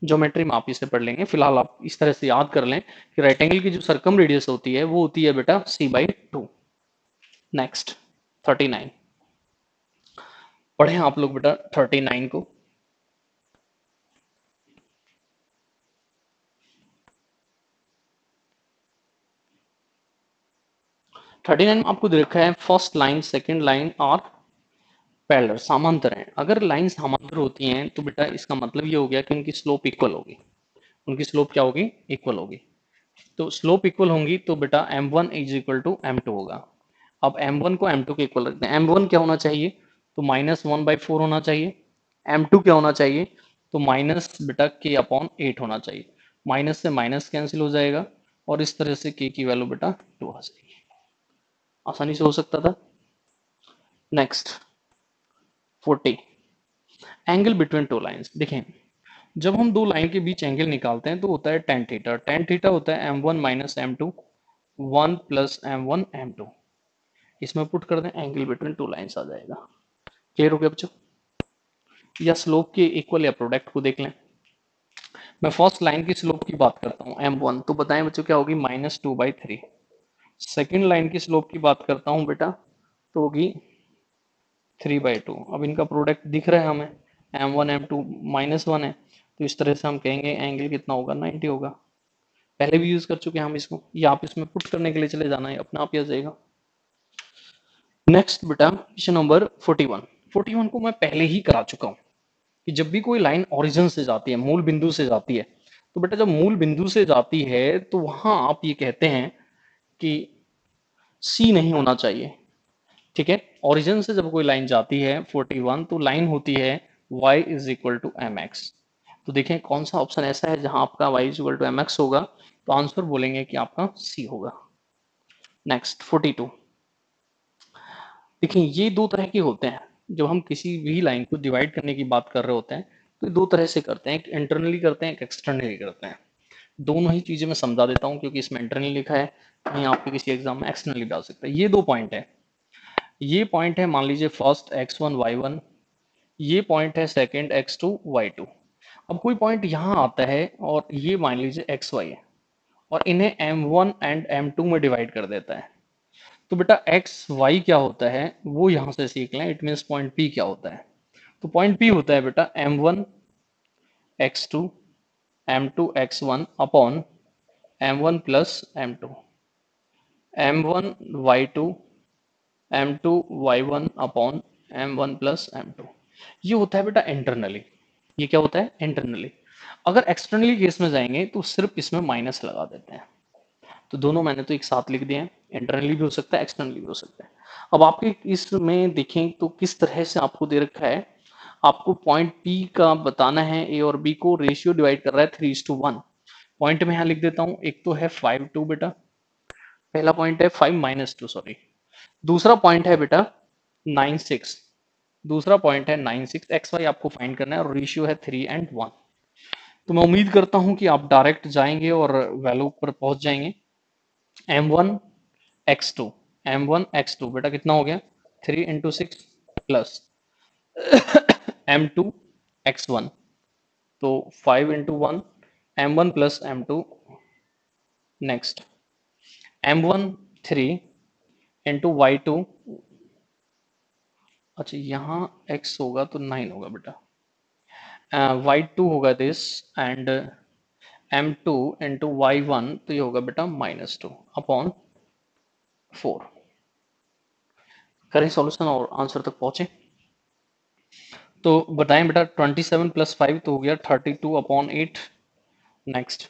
ज्योमेट्री में आप इसे पढ़ लेंगे, फिलहाल आप इस तरह से याद कर लें कि राइट एंगल की जो सरकम रेडियस होती है वो होती है बेटा c/2। नेक्स्ट 39 पढ़े आप लोग बेटा 39 को। 39 में आपको दे रखा है फर्स्ट लाइन सेकंड लाइन और पैरेलल समांतर है। अगर लाइन समांतर होती हैं तो बेटा इसका मतलब ये हो गया कि उनकी स्लोप इक्वल होगी। उनकी स्लोप क्या होगी? इक्वल होगी। तो स्लोप इक्वल होंगी तो बेटा m1 is equal to m2 होगा। अब m1 को m2 के इक्वल रखते हैं। m1 क्या होना चाहिए? तो -1/4 होना चाहिए। m2 क्या होना चाहिए? तो माइनस बेटा k अपॉन 8 होना चाहिए। माइनस से माइनस कैंसिल हो जाएगा और इस तरह से k की वैल्यू बेटा 2 आ जाएगी। आसानी से हो सकता था। Next 40 angle between two lines. देखें जब हम दो लाइन के बीच एंगल निकालते हैं तो होता है tan थीटा। tan थीटा होता है m1 minus m2 1 plus m1 m2। इसमें पुट कर दें एंगल बिटवीन टू लाइंस आ जाएगा। क्लियर हो गया बच्चों? या स्लोप के इक्वल या प्रोडक्ट को देख लें। मैं फर्स्ट लाइन की स्लोप की बात करता हूँ m1, तो बताएं बच्चों क्या होगी? -2/3। सेकेंड लाइन की स्लोप की बात करता हूँ बेटा तो होगी 3/2। अब इनका प्रोडक्ट दिख रहा है हमें, m1 m2 -1 है, तो इस तरह से हम कहेंगे एंगल कितना होगा? 90 होगा। पहले भी यूज कर चुके हैं हम इसको, या आप इसमें पुट करने के लिए चले जाना है, अपना आप ही आ जाएगा। नेक्स्ट बेटा क्वेश्चन नंबर 41। 41 को मैं पहले ही करा चुका हूँ, कि जब भी कोई लाइन ओरिजिन से जाती है, मूल बिंदु से जाती है, तो बेटा जब मूल बिंदु से जाती है तो वहां आप ये कहते हैं कि सी नहीं होना चाहिए। ठीक है, ओरिजिन से जब कोई लाइन जाती है 41 तो लाइन होती है y is equal to M x. तो देखें कौन सा ऑप्शन ऐसा है जहां आपका y is equal to M x होगा, तो आंसर बोलेंगे कि आपका सी होगा। नेक्स्ट 42। देखिए ये दो तरह के होते हैं, जब हम किसी भी लाइन को डिवाइड करने की बात कर रहे होते हैं तो दो तरह से करते हैं, एक इंटरनली करते हैं, एक एक्सटर्नली करते हैं। दोनों ही चीजें मैं समझा देता हूं क्योंकि इसमें इंटरनली लिखा है, कहीं आपके किसी एग्जाम में एक्सटर्नली भी आ सकता है। ये दो पॉइंट है, ये पॉइंट है मान लीजिए फर्स्ट x1 y1, ये पॉइंट है सेकंड x2 y2। अब कोई पॉइंट यहाँ आता है और ये मान लीजिए एक्स वाई है और इन्हें m1 एंड m2 में डिवाइड कर देता है, तो बेटा एक्स वाई क्या होता है वो यहाँ से सीख लें। इट मीन्स पॉइंट P क्या होता है, तो पॉइंट P होता है बेटा m1 x2 m2 x1 upon m1 plus m2 m1 y2 m2 y1 upon m1 plus m2। ये होता है बेटा इंटरनली। ये क्या होता है इंटरनली। अगर एक्सटर्नली केस में जाएंगे तो सिर्फ इसमें माइनस लगा देते हैं। तो दोनों मैंने तो एक साथ लिख दिए हैं, इंटरनली भी हो सकता है एक्सटर्नली भी हो सकता है। अब आपके इसमें देखें तो किस तरह से आपको दे रखा है, आपको पॉइंट P का बताना है, ए और बी को रेशियो डिवाइड कर रहा है 3:1। पॉइंट में यहाँ लिख देता हूँ, एक तो है 5:2 बेटा, पहला पॉइंट है 5 - 2 सॉरी, दूसरा पॉइंट है बेटा 9:6, दूसरा पॉइंट है 9:6। एक्स वाई आपको फाइंड करना है और रेशियो है 3:1। तो मैं उम्मीद करता हूं कि आप डायरेक्ट जाएंगे और वैल्यू पर पहुंच जाएंगे। m1 x2, m1 x2 बेटा कितना हो गया 3 × 6 प्लस m2 x1, तो 5 × 1 m1 plus m2। Next m1 3 × y2, अच्छा यहाँ x होगा तो 9 होगा बेटा, y2 होगा दिस एंड m2 × y1 तो ये होगा बेटा -2 अपॉन 4। करें सॉल्यूशन और आंसर तक पहुंचे। तो बताएं बेटा 27 + 5 तो हो गया 32 अपॉन 8। नेक्स्ट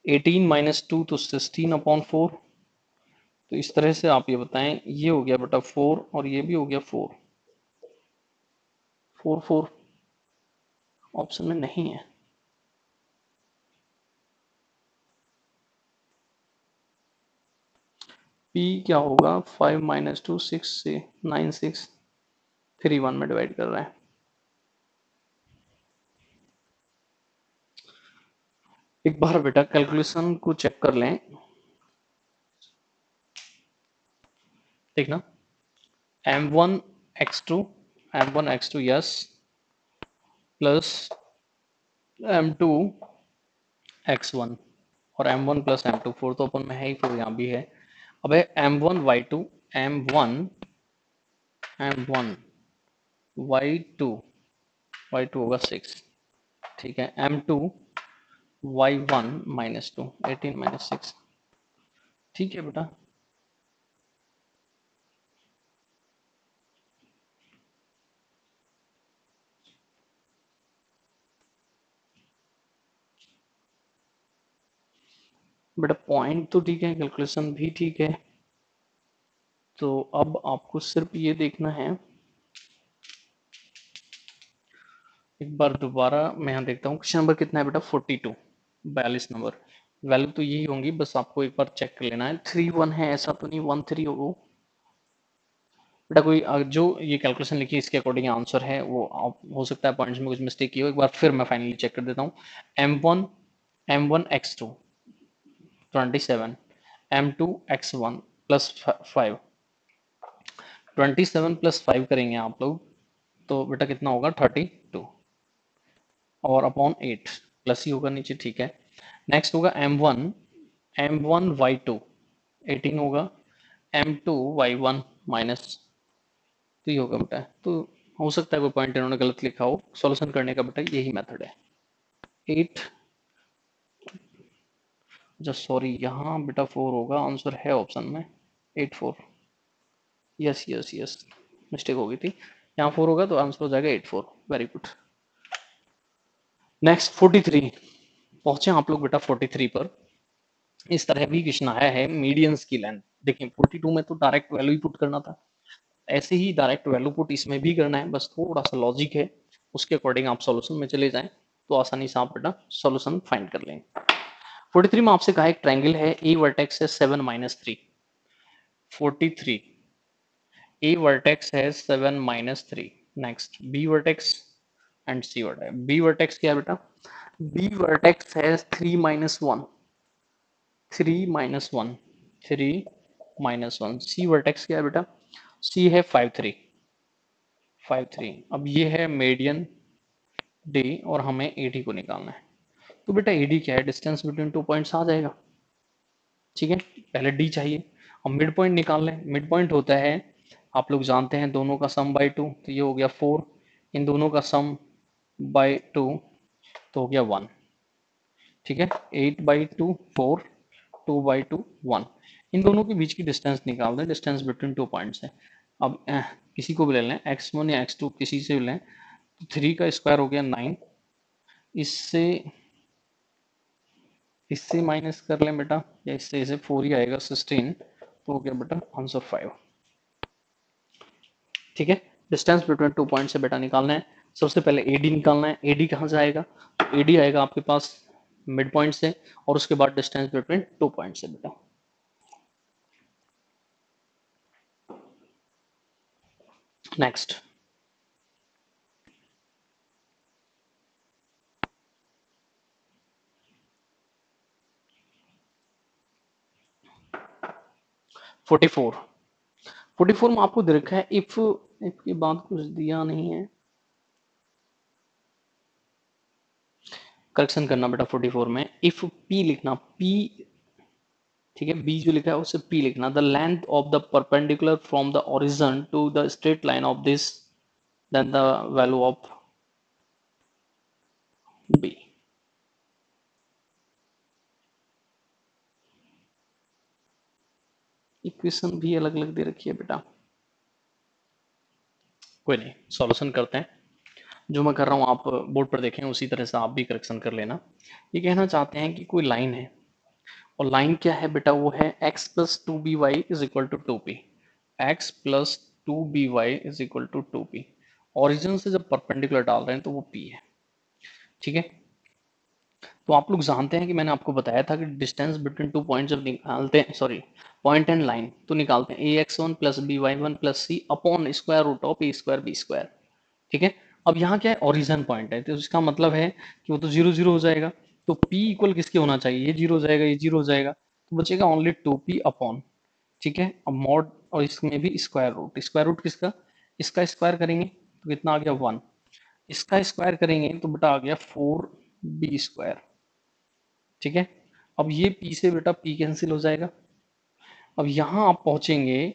18 - 2 तो 16 अपॉन 4। तो इस तरह से आप ये बताएं, ये हो गया बेटा 4 और ये भी हो गया 4। 4 4 ऑप्शन में नहीं है। P क्या होगा 5 - 2 6 से 9 6 3 1 में डिवाइड कर रहा है। एक बार बेटा कैलकुलेशन को चेक कर लें, देखना m1 x2 yes plus m2 x1 और m1 प्लस m2 4 तो अपन में है ही, 4 यहाँ भी है। अब है m1 y2 m1 y2 होगा 6। ठीक है m2 y1 -2 18 - 6। ठीक है बेटा, बेटा पॉइंट तो ठीक है, कैलकुलेशन भी ठीक है। तो अब आपको सिर्फ ये देखना है, एक बार दोबारा मैं यहाँ देखता हूँ क्वेश्चन नंबर कितना है बेटा 42, 42 नंबर। वैल्यू तो यही होंगी, बस आपको एक बार चेक कर लेना है। 3 1 है ऐसा तो नहीं, 1 3 हो बेटा। कोई जो ये कैलकुलेशन लिखी है इसके अकॉर्डिंग आंसर है वो हो सकता है पॉइंट्स में कुछ मिस्टेक की हो। एक बार फिर मैं फाइनली चेक कर देता हूँ। m1 x2 27 m2 x1 plus 5, 27 + 5 करेंगे आप लोग तो बेटा कितना होगा 32 और अपॉन 8 प्लस ही होगा नीचे। ठीक है, नेक्स्ट होगा m1 y2 18 होगा, m2 y1 माइनस, तो ये होगा बेटा। तो हो सकता है कोई पॉइंट इन्होंने गलत लिखा हो, सॉल्यूशन करने का बेटा यही मेथड है। 8 अच्छा सॉरी यहाँ बेटा 4 होगा, आंसर है ऑप्शन में 8 4। यस यस यस, मिस्टेक हो गई थी, यहाँ 4 होगा तो आंसर हो जाएगा 8 4। Very good. नेक्स्ट 43 पहुंचे आप लोग बेटा 43 पर। इस तरह भी क्वेश्चन आया है मीडियंस की लेंथ। देखिए 42 में तो डायरेक्ट वैल्यू ही पुट करना था, ऐसे ही डायरेक्ट वैल्यू पुट इसमें भी करना है, बस थोड़ा सा लॉजिक है, उसके अकॉर्डिंग आप सॉल्यूशन में चले जाएं तो आसानी से आप बेटा सॉल्यूशन फाइंड कर लेंगे। 43 में आपसे कहा एक ट्रायंगल है, ए वर्टेक्स है 7 - 3। 43 ए वर्टेक्स है 7 - 3। Next b vertex and c vertex. B vertex क्या है बेटा? बी वर्टेक्स है 3 - 1। 3 - 1। 3 - 1। सी वर्टेक्स क्या है बेटा? सी है 5 3। 5 3। अब ये है मीडियन डी और हमें एडी को निकालना है। तो बेटा एडी क्या है? डिस्टेंस बिटवीन टू पॉइंट्स आ जाएगा। ठीक है, पहले डी चाहिए। अब मिड पॉइंट निकाल लें। मिड पॉइंट होता है, आप लोग जानते हैं, दोनों का सम बाय 2, तो ये हो गया 4। इन दोनों का सम बाय 2 तो हो गया 1। ठीक है, 8/2 4, 2/2 1। इन दोनों के बीच की डिस्टेंस निकाल दें, डिस्टेंस बिटवीन टू पॉइंट्स है। अब किसी को भी ले लें, x1 या x2 किसी से भी लें, तो 3 का स्क्वायर हो गया 9। इससे इससे माइनस कर लें बेटा, या इससे इसे 4 ही आएगा 16, तो हो गया बेटा आंसर 5। ठीक है, डिस्टेंस बिटवीन टू पॉइंट से बेटा निकालना है। सबसे पहले एडी निकालना है। एडी कहाँ से आएगा? तो एडी आएगा आपके पास मिड पॉइंट से, और उसके बाद डिस्टेंस बिटवीन टू पॉइंट से बेटा। नेक्स्ट 44। 44 में आपको दे रखा है इफ के बाद कुछ दिया नहीं है, करेक्शन करना बेटा 44 में। इफ पी लिखना, पी, ठीक है, बी जो लिखा है उसे पी लिखना। The length of the perpendicular from the origin to the straight line of this, then the value of b. Equation भी अलग अलग दे रखी है बेटा, कोई नहीं, सॉल्यूशन करते हैं। जो मैं कर रहा हूँ आप बोर्ड पर देखें, उसी तरह से आप भी करेक्शन कर लेना। ये कहना चाहते हैं कि कोई लाइन है, और लाइन क्या है बेटा? वो है x plus 2by is equal to 2p। x plus 2by is equal to 2p। Origin से जब परपेंडिकुलर डाल रहे हैं तो वो p है। ठीक है, तो आप लोग जानते हैं कि मैंने आपको बताया था कि डिस्टेंस बिटवीन टू पॉइंट जब निकालते हैं, सॉरी, पॉइंट एंड लाइन, तो निकालते हैं ax1 plus by1 plus C upon square root of A square B square. ठीक है, अब यहाँ क्या है? ओरिजिन पॉइंट है, तो इसका मतलब है कि वो तो 0 0 हो जाएगा। तो p इक्वल किसके होना चाहिए? ये 0 हो जाएगा, ये 0 हो जाएगा, तो बचेगा ओनली 2p अपॉन। ठीक है, अब मॉड, और इसमें भी स्क्वायर रूट। स्क्वायर रूट किसका? इसका स्क्वायर करेंगे तो कितना आ गया 1। इसका स्क्वायर करेंगे तो बेटा आ गया 4b स्क्वायर। ठीक है, अब ये p से बेटा p कैंसिल हो जाएगा। अब यहां आप पहुंचेंगे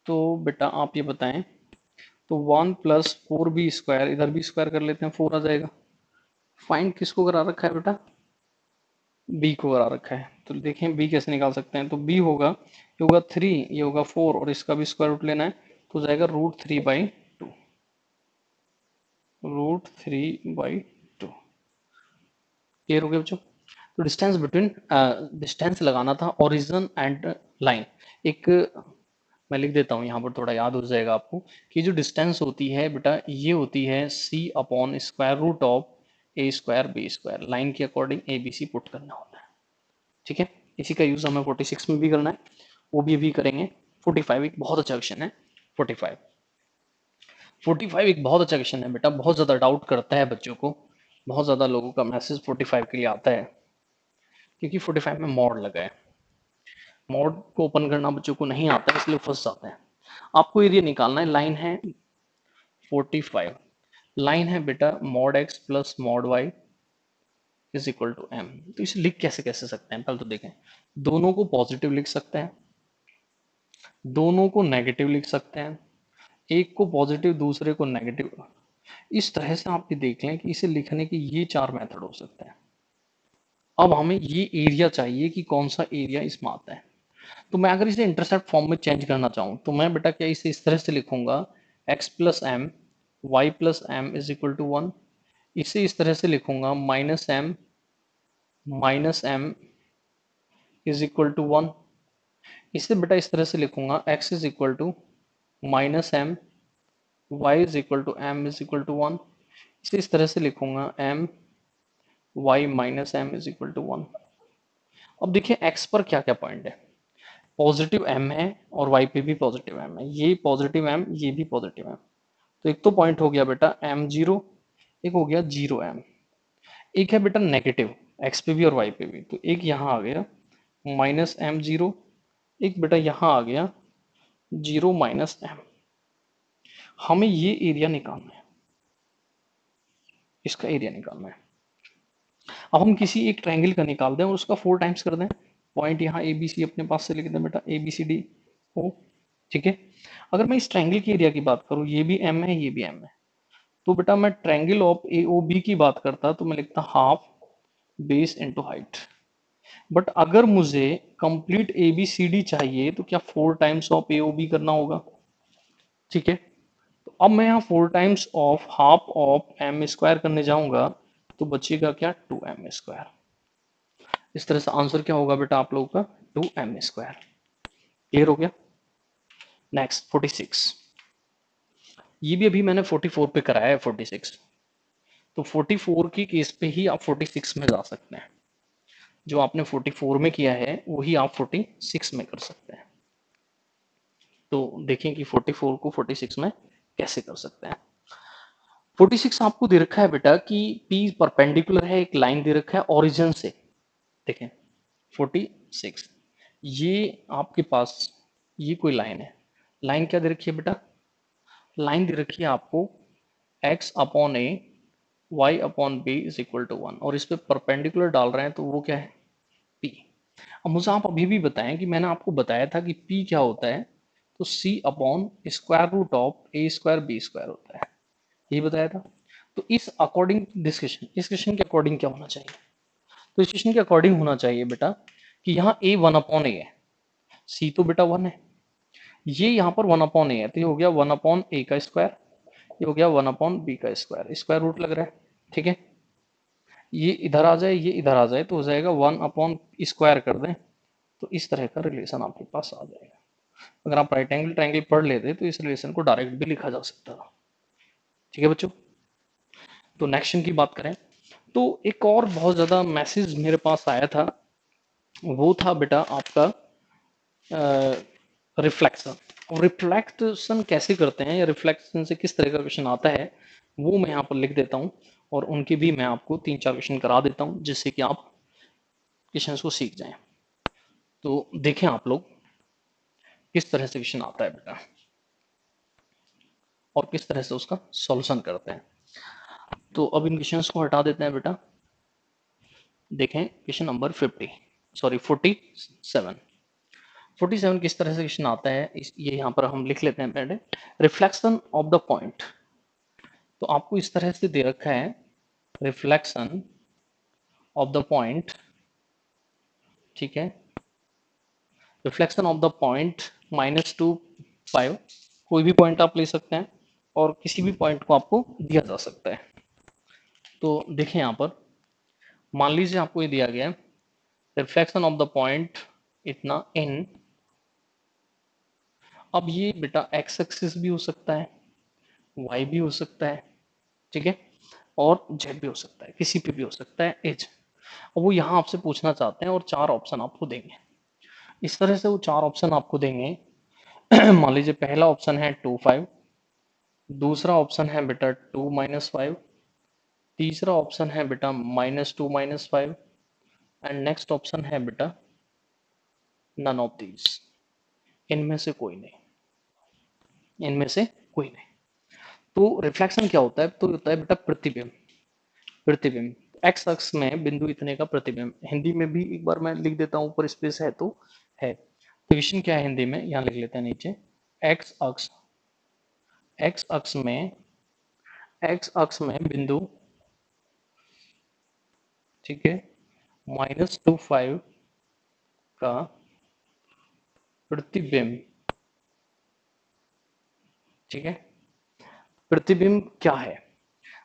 तो बेटा आप ये बताएं, तो 1 प्लस 4b स्क्वायर, इधर भी स्क्वायर कर लेते हैं, 4 आ जाएगा। फाइंड किसको करा रखा है बेटा? b को करा रखा है। तो देखें b कैसे निकाल सकते हैं। तो b होगा, ये होगा 3, ये होगा 4, और इसका भी स्क्वायर रूट लेना है, तो हो जाएगा √3/2। √3/2 क्लियर हो गया बच्चों? तो डिस्टेंस बिटवीन, डिस्टेंस लगाना था ओरिजिन एंड लाइन। एक मैं लिख देता हूँ यहाँ पर, थोड़ा याद हो जाएगा आपको, कि जो डिस्टेंस होती है बेटा, ये होती है c upon square root of A square B square. Line के according A B C put करना होता है। ठीक है, इसी का यूज हमें 46 में भी करना है, वो भी अभी करेंगे। 45 एक बहुत अच्छा क्वेश्चन है। 45 45 एक बहुत अच्छा क्वेश्चन है बेटा, बहुत ज्यादा डाउट करता है बच्चों को, बहुत ज्यादा लोगों का मैसेज 45 के लिए आता है, क्योंकि 45 में मॉड लगा है। मॉड को ओपन करना बच्चों को नहीं आता है, इसलिए फंस जाते हैं। आपको एरिया निकालना है। लाइन है 45, लाइन है बेटा mod x plus mod y is equal to m। तो इसे लिख कैसे सकते हैं, पहले तो देखें। दोनों को पॉजिटिव लिख सकते हैं, दोनों को नेगेटिव लिख सकते हैं, एक को पॉजिटिव दूसरे को नेगेटिव। इस तरह से आप ये देख लें कि इसे लिखने के ये 4 मेथड हो सकते हैं। अब हमें ये एरिया चाहिए कि कौन सा एरिया इसमें आता है। तो मैं अगर इसे इंटरसेप्ट फॉर्म में चेंज करना चाहूँ, तो मैं बेटा क्या इसे इस तरह से लिखूंगा, x plus m y plus m is equal to 1। इसे इस तरह से लिखूंगा minus m is equal to 1। इसे बेटा इस तरह से लिखूंगा x is equal to minus m, y is equal to m is equal to 1। इसे इस तरह से लिखूंगा m y minus m is equal to 1। अब देखिए x पर क्या क्या पॉइंट है, पॉजिटिव m है और y पे भी पॉजिटिव m है, ये पॉजिटिव m ये भी पॉजिटिव m। तो एक तो पॉइंट हो गया बेटा m0, एक हो गया 0m, एक है बेटा नेगेटिव x पे भी और y पे भी, तो एक यहाँ आ गया -m0, एक बेटा यहाँ आ गया 0 -m। हमें ये एरिया निकालना है, इसका एरिया निकालना है। अब हम किसी एक ट्रायंगल का निकाल दें और उसका 4 टाइम्स कर दें। पॉइंट यहाँ ए बी सी अपने पास से लिख दें बेटा, A B c D O, ठीक है। अगर मैं इस ट्रायंगल के एरिया की बात करूँ, ये भी एम है ये भी एम है, तो बेटा मैं triangle of a o b की बात करता तो मैं लिखता half base into height. But अगर मुझे complete a B c d चाहिए तो क्या 4 times of a o b करना होगा, ठीक है। तो अब मैं यहाँ 4 times of half of m square करने जाऊंगा तो बचेगा क्या 2m स्क्वायर। इस तरह से आंसर क्या होगा बेटा आप लोगों का 2m स्क्वायर। क्लियर हो गया। नेक्स्ट 46, ये भी अभी मैंने 44 पे कराया है 46, तो 44 की केस पे ही आप 46 में जा सकते हैं। जो आपने 44 में किया है वही आप 46 में कर सकते हैं। तो देखें कि 44 को 46 में कैसे कर सकते हैं। 46 आपको दे रखा है बेटा कि P परपेंडिकुलर है, एक लाइन दे रखा है ओरिजिन से। देखें 46, ये आपके पास ये कोई लाइन है, लाइन क्या दे रखी है बेटा, लाइन दे रखी है आपको x upon a y upon b is equal to 1, और इस पे परपेंडिकुलर डाल रहे हैं तो वो क्या है p। अब मुझे आप अभी भी बताएं कि मैंने आपको बताया था कि p क्या होता है, तो c upon square root of A square B square होता है, यही बताया था। तो इस अकॉर्डिंग डिस्कशन, इस क्वेश्चन के अकॉर्डिंग क्या होना चाहिए, तो इस क्वेश्चन के अकॉर्डिंग होना चाहिए बेटा कि यहाँ a 1 अपॉन ए है, c तो बेटा 1 है, ये यहाँ पर 1 अपॉन ए है, तो ये हो गया 1 अपॉन ए का स्क्वायर, ये हो गया 1 अपॉन बी का स्क्वायर, स्क्वायर रूट लग रहा है, ठीक है। ये इधर आ जाए ये इधर आ जाए तो हो जाएगा 1 अपॉन स्क्वायर कर दें, तो इस तरह का रिलेशन आपके पास आ जाएगा। अगर आप राइट एंगल ट्रायंगल पढ़ लेते तो इस रिलेशन को डायरेक्ट भी लिखा जा सकता था, ठीक है बच्चों। तो नेक्स्ट की बात करें तो एक और बहुत ज्यादा मैसेज मेरे पास आया था, वो था बेटा आपका रिफ्लेक्शन। और रिफ्लेक्शन कैसे करते हैं या रिफ्लेक्शन से किस तरह का क्वेश्चन आता है वो मैं यहाँ पर लिख देता हूँ, और उनके भी मैं आपको 3-4 क्वेश्चन करा देता हूँ जिससे कि आप क्वेश्चन को सीख जाएं। तो देखें आप लोग किस तरह से क्वेश्चन आता है बेटा और किस तरह से उसका सॉल्यूशन करते हैं। तो अब इन क्वेश्चंस को हटा देते हैं बेटा। देखें क्वेश्चन नंबर 47 किस तरह से क्वेश्चन आता है, ये यहाँ पर हम लिख लेते हैं पहले। रिफ्लेक्शन ऑफ द पॉइंट, तो आपको इस तरह से दे रखा है रिफ्लेक्शन ऑफ द पॉइंट, ठीक है। रिफ्लेक्शन ऑफ द पॉइंट -2 5, कोई भी पॉइंट आप ले सकते हैं और किसी भी पॉइंट को आपको दिया जा सकता है। तो देखें यहाँ पर मान लीजिए आपको ये दिया गया है रिफ्लेक्शन ऑफ द पॉइंट इतना इन, अब ये बेटा एक्स एक्सिस भी हो सकता है, वाई भी हो सकता है, ठीक है, और जेड भी हो सकता है, किसी पे भी हो सकता है एज। और वो यहाँ आपसे पूछना चाहते हैं और 4 ऑप्शन आपको देंगे। इस तरह से वो 4 ऑप्शन आपको देंगे। मान लीजिए पहला ऑप्शन है 2 5, दूसरा ऑप्शन है बेटा 2 -5, तीसरा ऑप्शन है बेटा -2 -5, एंड नेक्स्ट ऑप्शन है बेटा नन ऑफ दीज, इनमें से कोई नहीं, इनमें से कोई नहीं। तो रिफ्लेक्शन क्या होता है, तो होता है बेटा प्रतिबिंब, प्रतिबिंब एक्स अक्ष में बिंदु इतने का प्रतिबिंब। हिंदी में भी एक बार मैं लिख देता हूँ, ऊपर स्पेस है तो है। क्वेश्चन क्या है हिंदी में, यहाँ लिख लेते हैं नीचे, एक्स अक्ष, एक्स अक्ष में, एक्स अक्ष में बिंदु, ठीक है, -2 5 का प्रतिबिंब, ठीक है। प्रतिबिंब क्या है,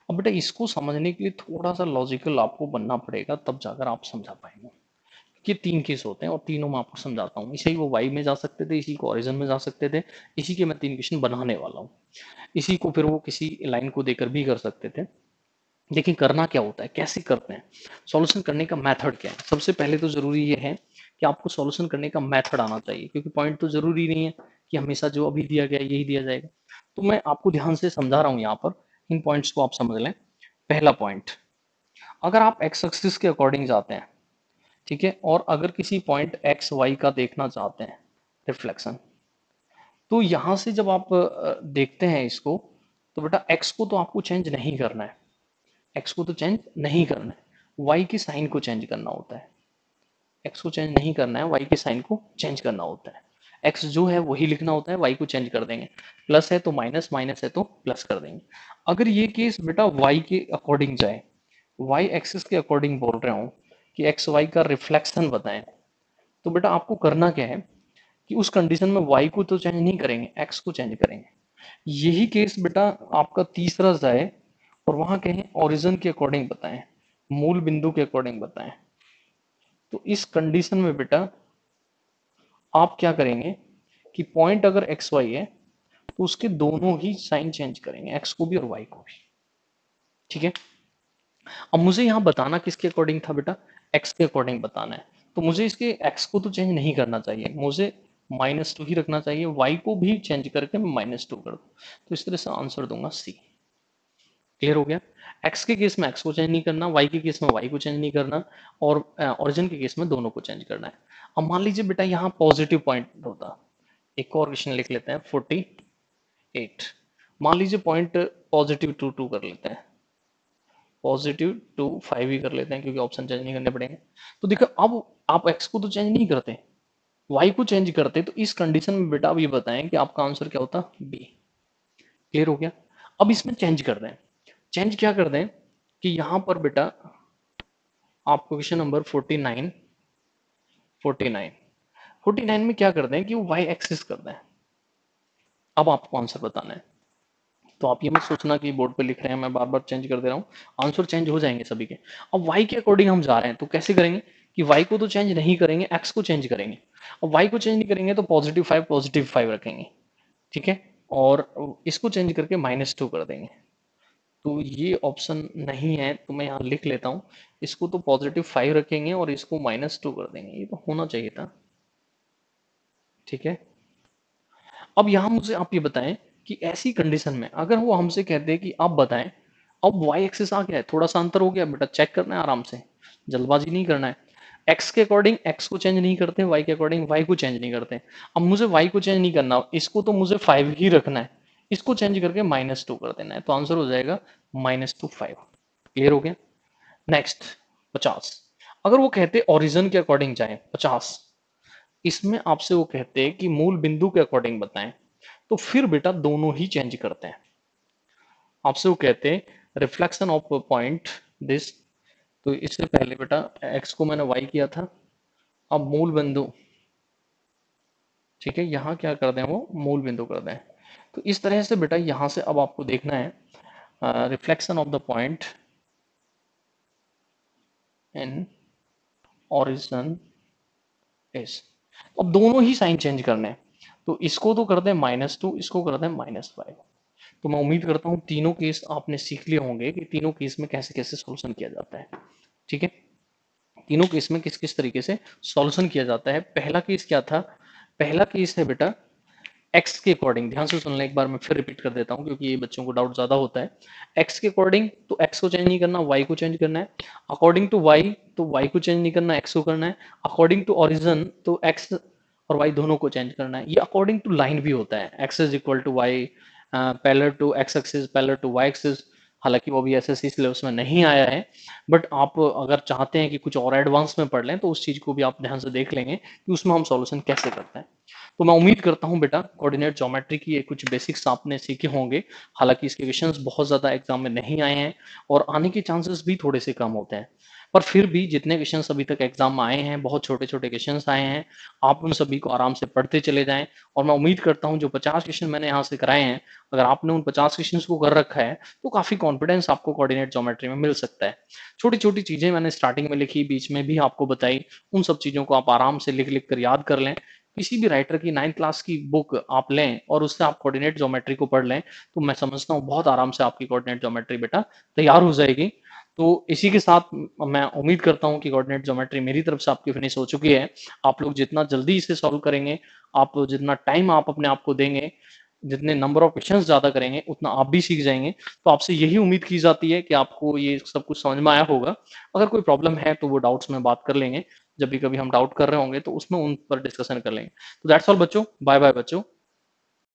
अब बेटा इसको समझने के लिए थोड़ा सा लॉजिकल आपको बनना पड़ेगा, तब जाकर आप समझा पाएंगे कि 3 केस होते हैं और तीनों मैं आपको समझाता हूँ। इसी को वाई में जा सकते थे, इसी को ओरिजिन में जा सकते थे, इसी के मैं 3 क्वेश्चन बनाने वाला हूँ। इसी को फिर वो किसी लाइन को देकर भी कर सकते थे। देखिए करना क्या होता है, कैसे करते हैं, सॉल्यूशन करने का मेथड क्या है। सबसे पहले तो जरूरी ये है कि आपको सॉल्यूशन करने का मेथड आना चाहिए, क्योंकि पॉइंट तो जरूरी नहीं है कि हमेशा जो अभी दिया गया यही दिया जाएगा। तो मैं आपको ध्यान से समझा रहा हूँ यहाँ पर, इन पॉइंट्स को आप समझ लें। पहला पॉइंट, अगर आप एक्स एक्सिस के अकॉर्डिंग जाते हैं, ठीक है, और अगर किसी पॉइंट एक्स वाई का देखना चाहते हैं रिफ्लेक्शन, तो यहां से जब आप देखते हैं इसको, तो बेटा एक्स को तो आपको चेंज नहीं करना है, एक्स को तो चेंज नहीं करना है, वाई के साइन को चेंज करना होता है। एक्स को चेंज नहीं करना है, वाई के साइन को चेंज करना होता है। एक्स जो है वही लिखना होता है, वाई को चेंज कर देंगे, प्लस है तो माइनस, माइनस है तो प्लस कर देंगे। अगर ये केस बेटा वाई के अकॉर्डिंग जाए, वाई एक्सिस के अकॉर्डिंग बोल रहा हूँ कि एक्स वाई का रिफ्लेक्शन बताएं, तो बेटा आपको करना क्या है कि उस कंडीशन में वाई को तो चेंज नहीं करेंगे, एक्स को चेंज करेंगे। यही केस बेटा आपका तीसरा जाए और वहां कहें ओरिजिन के अकॉर्डिंग बताएं, मूल बिंदु के अकॉर्डिंग बताएं, तो इस कंडीशन में बेटा आप क्या करेंगे कि पॉइंट अगर एक्स वाई है तो उसके दोनों ही साइन चेंज करेंगे, एक्स को भी और वाई को भी। ठीक है, अब मुझे यहाँ बताना किसके अकॉर्डिंग था बेटा, एक्स के अकॉर्डिंग बताना है। तो मुझे इसके एक्स को तो चेंज नहीं करना चाहिए, मुझे -2 ही रखना चाहिए, वाई को भी चेंज करके मैं -2 कर दूं। तो इस तरह से आंसर दूंगा सी। क्लियर हो गया। एक्स के केस में एक्स को चेंज नहीं करना, वाई के केस में वाई को चेंज नहीं करना, और ओरिजिन के केस में दोनों को चेंज करना है। अब मान लीजिए बेटा यहाँ पॉजिटिव पॉइंट होता, एक और क्वेश्चन लिख लेते हैं 48। मान लीजिए पॉइंट +2 कर लेते हैं, +2 5 ही कर लेते हैं, क्योंकि ऑप्शन चेंज नहीं करने पड़ेंगे। तो देखो अब आप एक्स को तो चेंज नहीं करते, वाई को चेंज करते, तो इस कंडीशन में बेटा अब ये बताएं कि आपका आंसर क्या होता, बी। क्लियर हो गया। अब इसमें चेंज कर दें, चेंज क्या कर दें कि यहां पर बेटा आपको क्वेश्चन नंबर 49 में क्या कर दें कि वो वाई एक्सिस कर दें। अब आपको आंसर बताना है, तो आप ये मत सोचना कि बोर्ड पे लिख रहे हैं मैं बार बार चेंज कर दे रहा हूँ, आंसर चेंज हो जाएंगे सभी के। अब वाई के अकॉर्डिंग हम जा रहे हैं, तो कैसे करेंगे कि वाई को तो चेंज नहीं करेंगे, एक्स को चेंज करेंगे। अब वाई को चेंज नहीं करेंगे तो +5 रखेंगे, ठीक है, और इसको चेंज करके -2 कर देंगे। तो ये ऑप्शन नहीं है, तो मैं यहाँ लिख लेता हूँ, इसको तो +5 रखेंगे और इसको -2 कर देंगे, ये तो होना चाहिए था। ठीक है, अब यहाँ मुझे आप ये बताएं कि ऐसी कंडीशन में अगर वो हमसे कहते हैं कि आप बताएं, अब वाई एक्सिस आ गया है, थोड़ा सा अंतर हो गया बेटा, चेक करना है आराम से, जल्दबाजी नहीं करना है। एक्स के अकॉर्डिंग एक्स को चेंज नहीं करते, वाई के अकॉर्डिंग वाई को चेंज नहीं करते। अब मुझे वाई को चेंज नहीं करना, इसको तो मुझे 5 ही रखना है, इसको चेंज करके -2 कर देना है, तो आंसर हो जाएगा -5। क्लियर हो गया। नेक्स्ट 50, अगर वो कहते ओरिजिन के अकॉर्डिंग जाए 50, इसमें आपसे वो कहते हैं कि मूल बिंदु के अकॉर्डिंग बताएं, तो फिर बेटा दोनों ही चेंज करते हैं। आपसे वो कहते हैं रिफ्लेक्शन ऑफ पॉइंट दिस, तो इससे पहले बेटा एक्स को मैंने वाई किया था, अब मूल बिंदु, ठीक है, यहाँ क्या कर दें, वो मूल बिंदु कर दें। तो इस तरह से बेटा यहाँ से अब आपको देखना है reflection of the point in origin is, अब दोनों ही साइन चेंज करने हैं, तो इसको तो कर दें -2, इसको कर दें -5। तो मैं उम्मीद करता हूँ तीनों केस आपने सीख लिए होंगे कि तीनों केस में कैसे कैसे सॉल्यूशन किया जाता है। ठीक है, तीनों केस में किस किस तरीके से सॉल्यूशन किया जाता है। पहला केस क्या था, पहला केस है बेटा एक्स के अकॉर्डिंग, ध्यान से सुन लें, एक बार मैं फिर रिपीट कर देता हूँ क्योंकि ये बच्चों को डाउट ज्यादा होता है। एक्स के अकॉर्डिंग तो एक्स को चेंज नहीं करना, वाई को चेंज करना है। अकॉर्डिंग टू वाई तो वाई को चेंज नहीं करना, एक्स को करना है। अकॉर्डिंग टू ओरिजिन तो एक्स और वाई दोनों को चेंज करना है। ये अकॉर्डिंग टू लाइन भी होता है, x is equal to y, parallel to x axis, parallel to y axis. हालांकि वो भी एसएससी सिलेबस में नहीं आया है, बट आप अगर चाहते हैं कि कुछ और एडवांस में पढ़ लें तो उस चीज को भी आप ध्यान से देख लेंगे कि उसमें हम सॉल्यूशन कैसे करते हैं। तो मैं उम्मीद करता हूं बेटा कोऑर्डिनेट ज्योमेट्री की ये कुछ बेसिक्स आपने सीखे होंगे। हालांकि इसके क्वेश्चंस बहुत ज्यादा एग्जाम में नहीं आए हैं और आने के चांसेस भी थोड़े से कम होते हैं, पर फिर भी जितने क्वेश्चंस अभी तक एग्जाम में आए हैं, बहुत छोटे-छोटे क्वेश्चंस आए हैं, आप उन सभी को आराम से पढ़ते चले जाएँ और मैं उम्मीद करता हूँ जो 50 क्वेश्चन मैंने यहाँ से कराए हैं, अगर आपने उन 50 क्वेश्चंस को कर रखा है, तो काफ़ी कॉन्फिडेंस आपको कोऑर्डिनेट ज्योमेट्री में मिल सकता है। छोटी-छोटी चीज़ें मैंने स्टार्टिंग में लिखी, बीच में भी आपको बताई, उन सब चीज़ों को आप आराम से लिख-लिख कर याद कर लें। किसी भी राइटर की 9th क्लास की बुक आप लें और उससे आप कोऑर्डिनेट ज्योमेट्री को पढ़ लें, तो मैं समझता हूँ बहुत आराम से आपकी कोऑर्डिनेट ज्योमेट्री बेटा तैयार हो जाएगी। तो इसी के साथ मैं उम्मीद करता हूँ कि कोऑर्डिनेट ज्योमेट्री मेरी तरफ से आपकी फिनिश हो चुकी है। आप लोग जितना जल्दी इसे सॉल्व करेंगे, आप जितना टाइम आप अपने आप को देंगे, जितने नंबर ऑफ क्वेश्चंस ज़्यादा करेंगे, उतना आप भी सीख जाएँगे। तो आपसे यही उम्मीद की जाती है कि आपको ये सब कुछ समझ में आया होगा। अगर कोई प्रॉब्लम है तो वो डाउट्स में बात कर लेंगे। जब भी कभी हम डाउट कर रहे होंगे तो उसमें उन पर डिस्कशन कर लेंगे। तो दैट्स ऑल बच्चों, बाय-बाय बच्चों।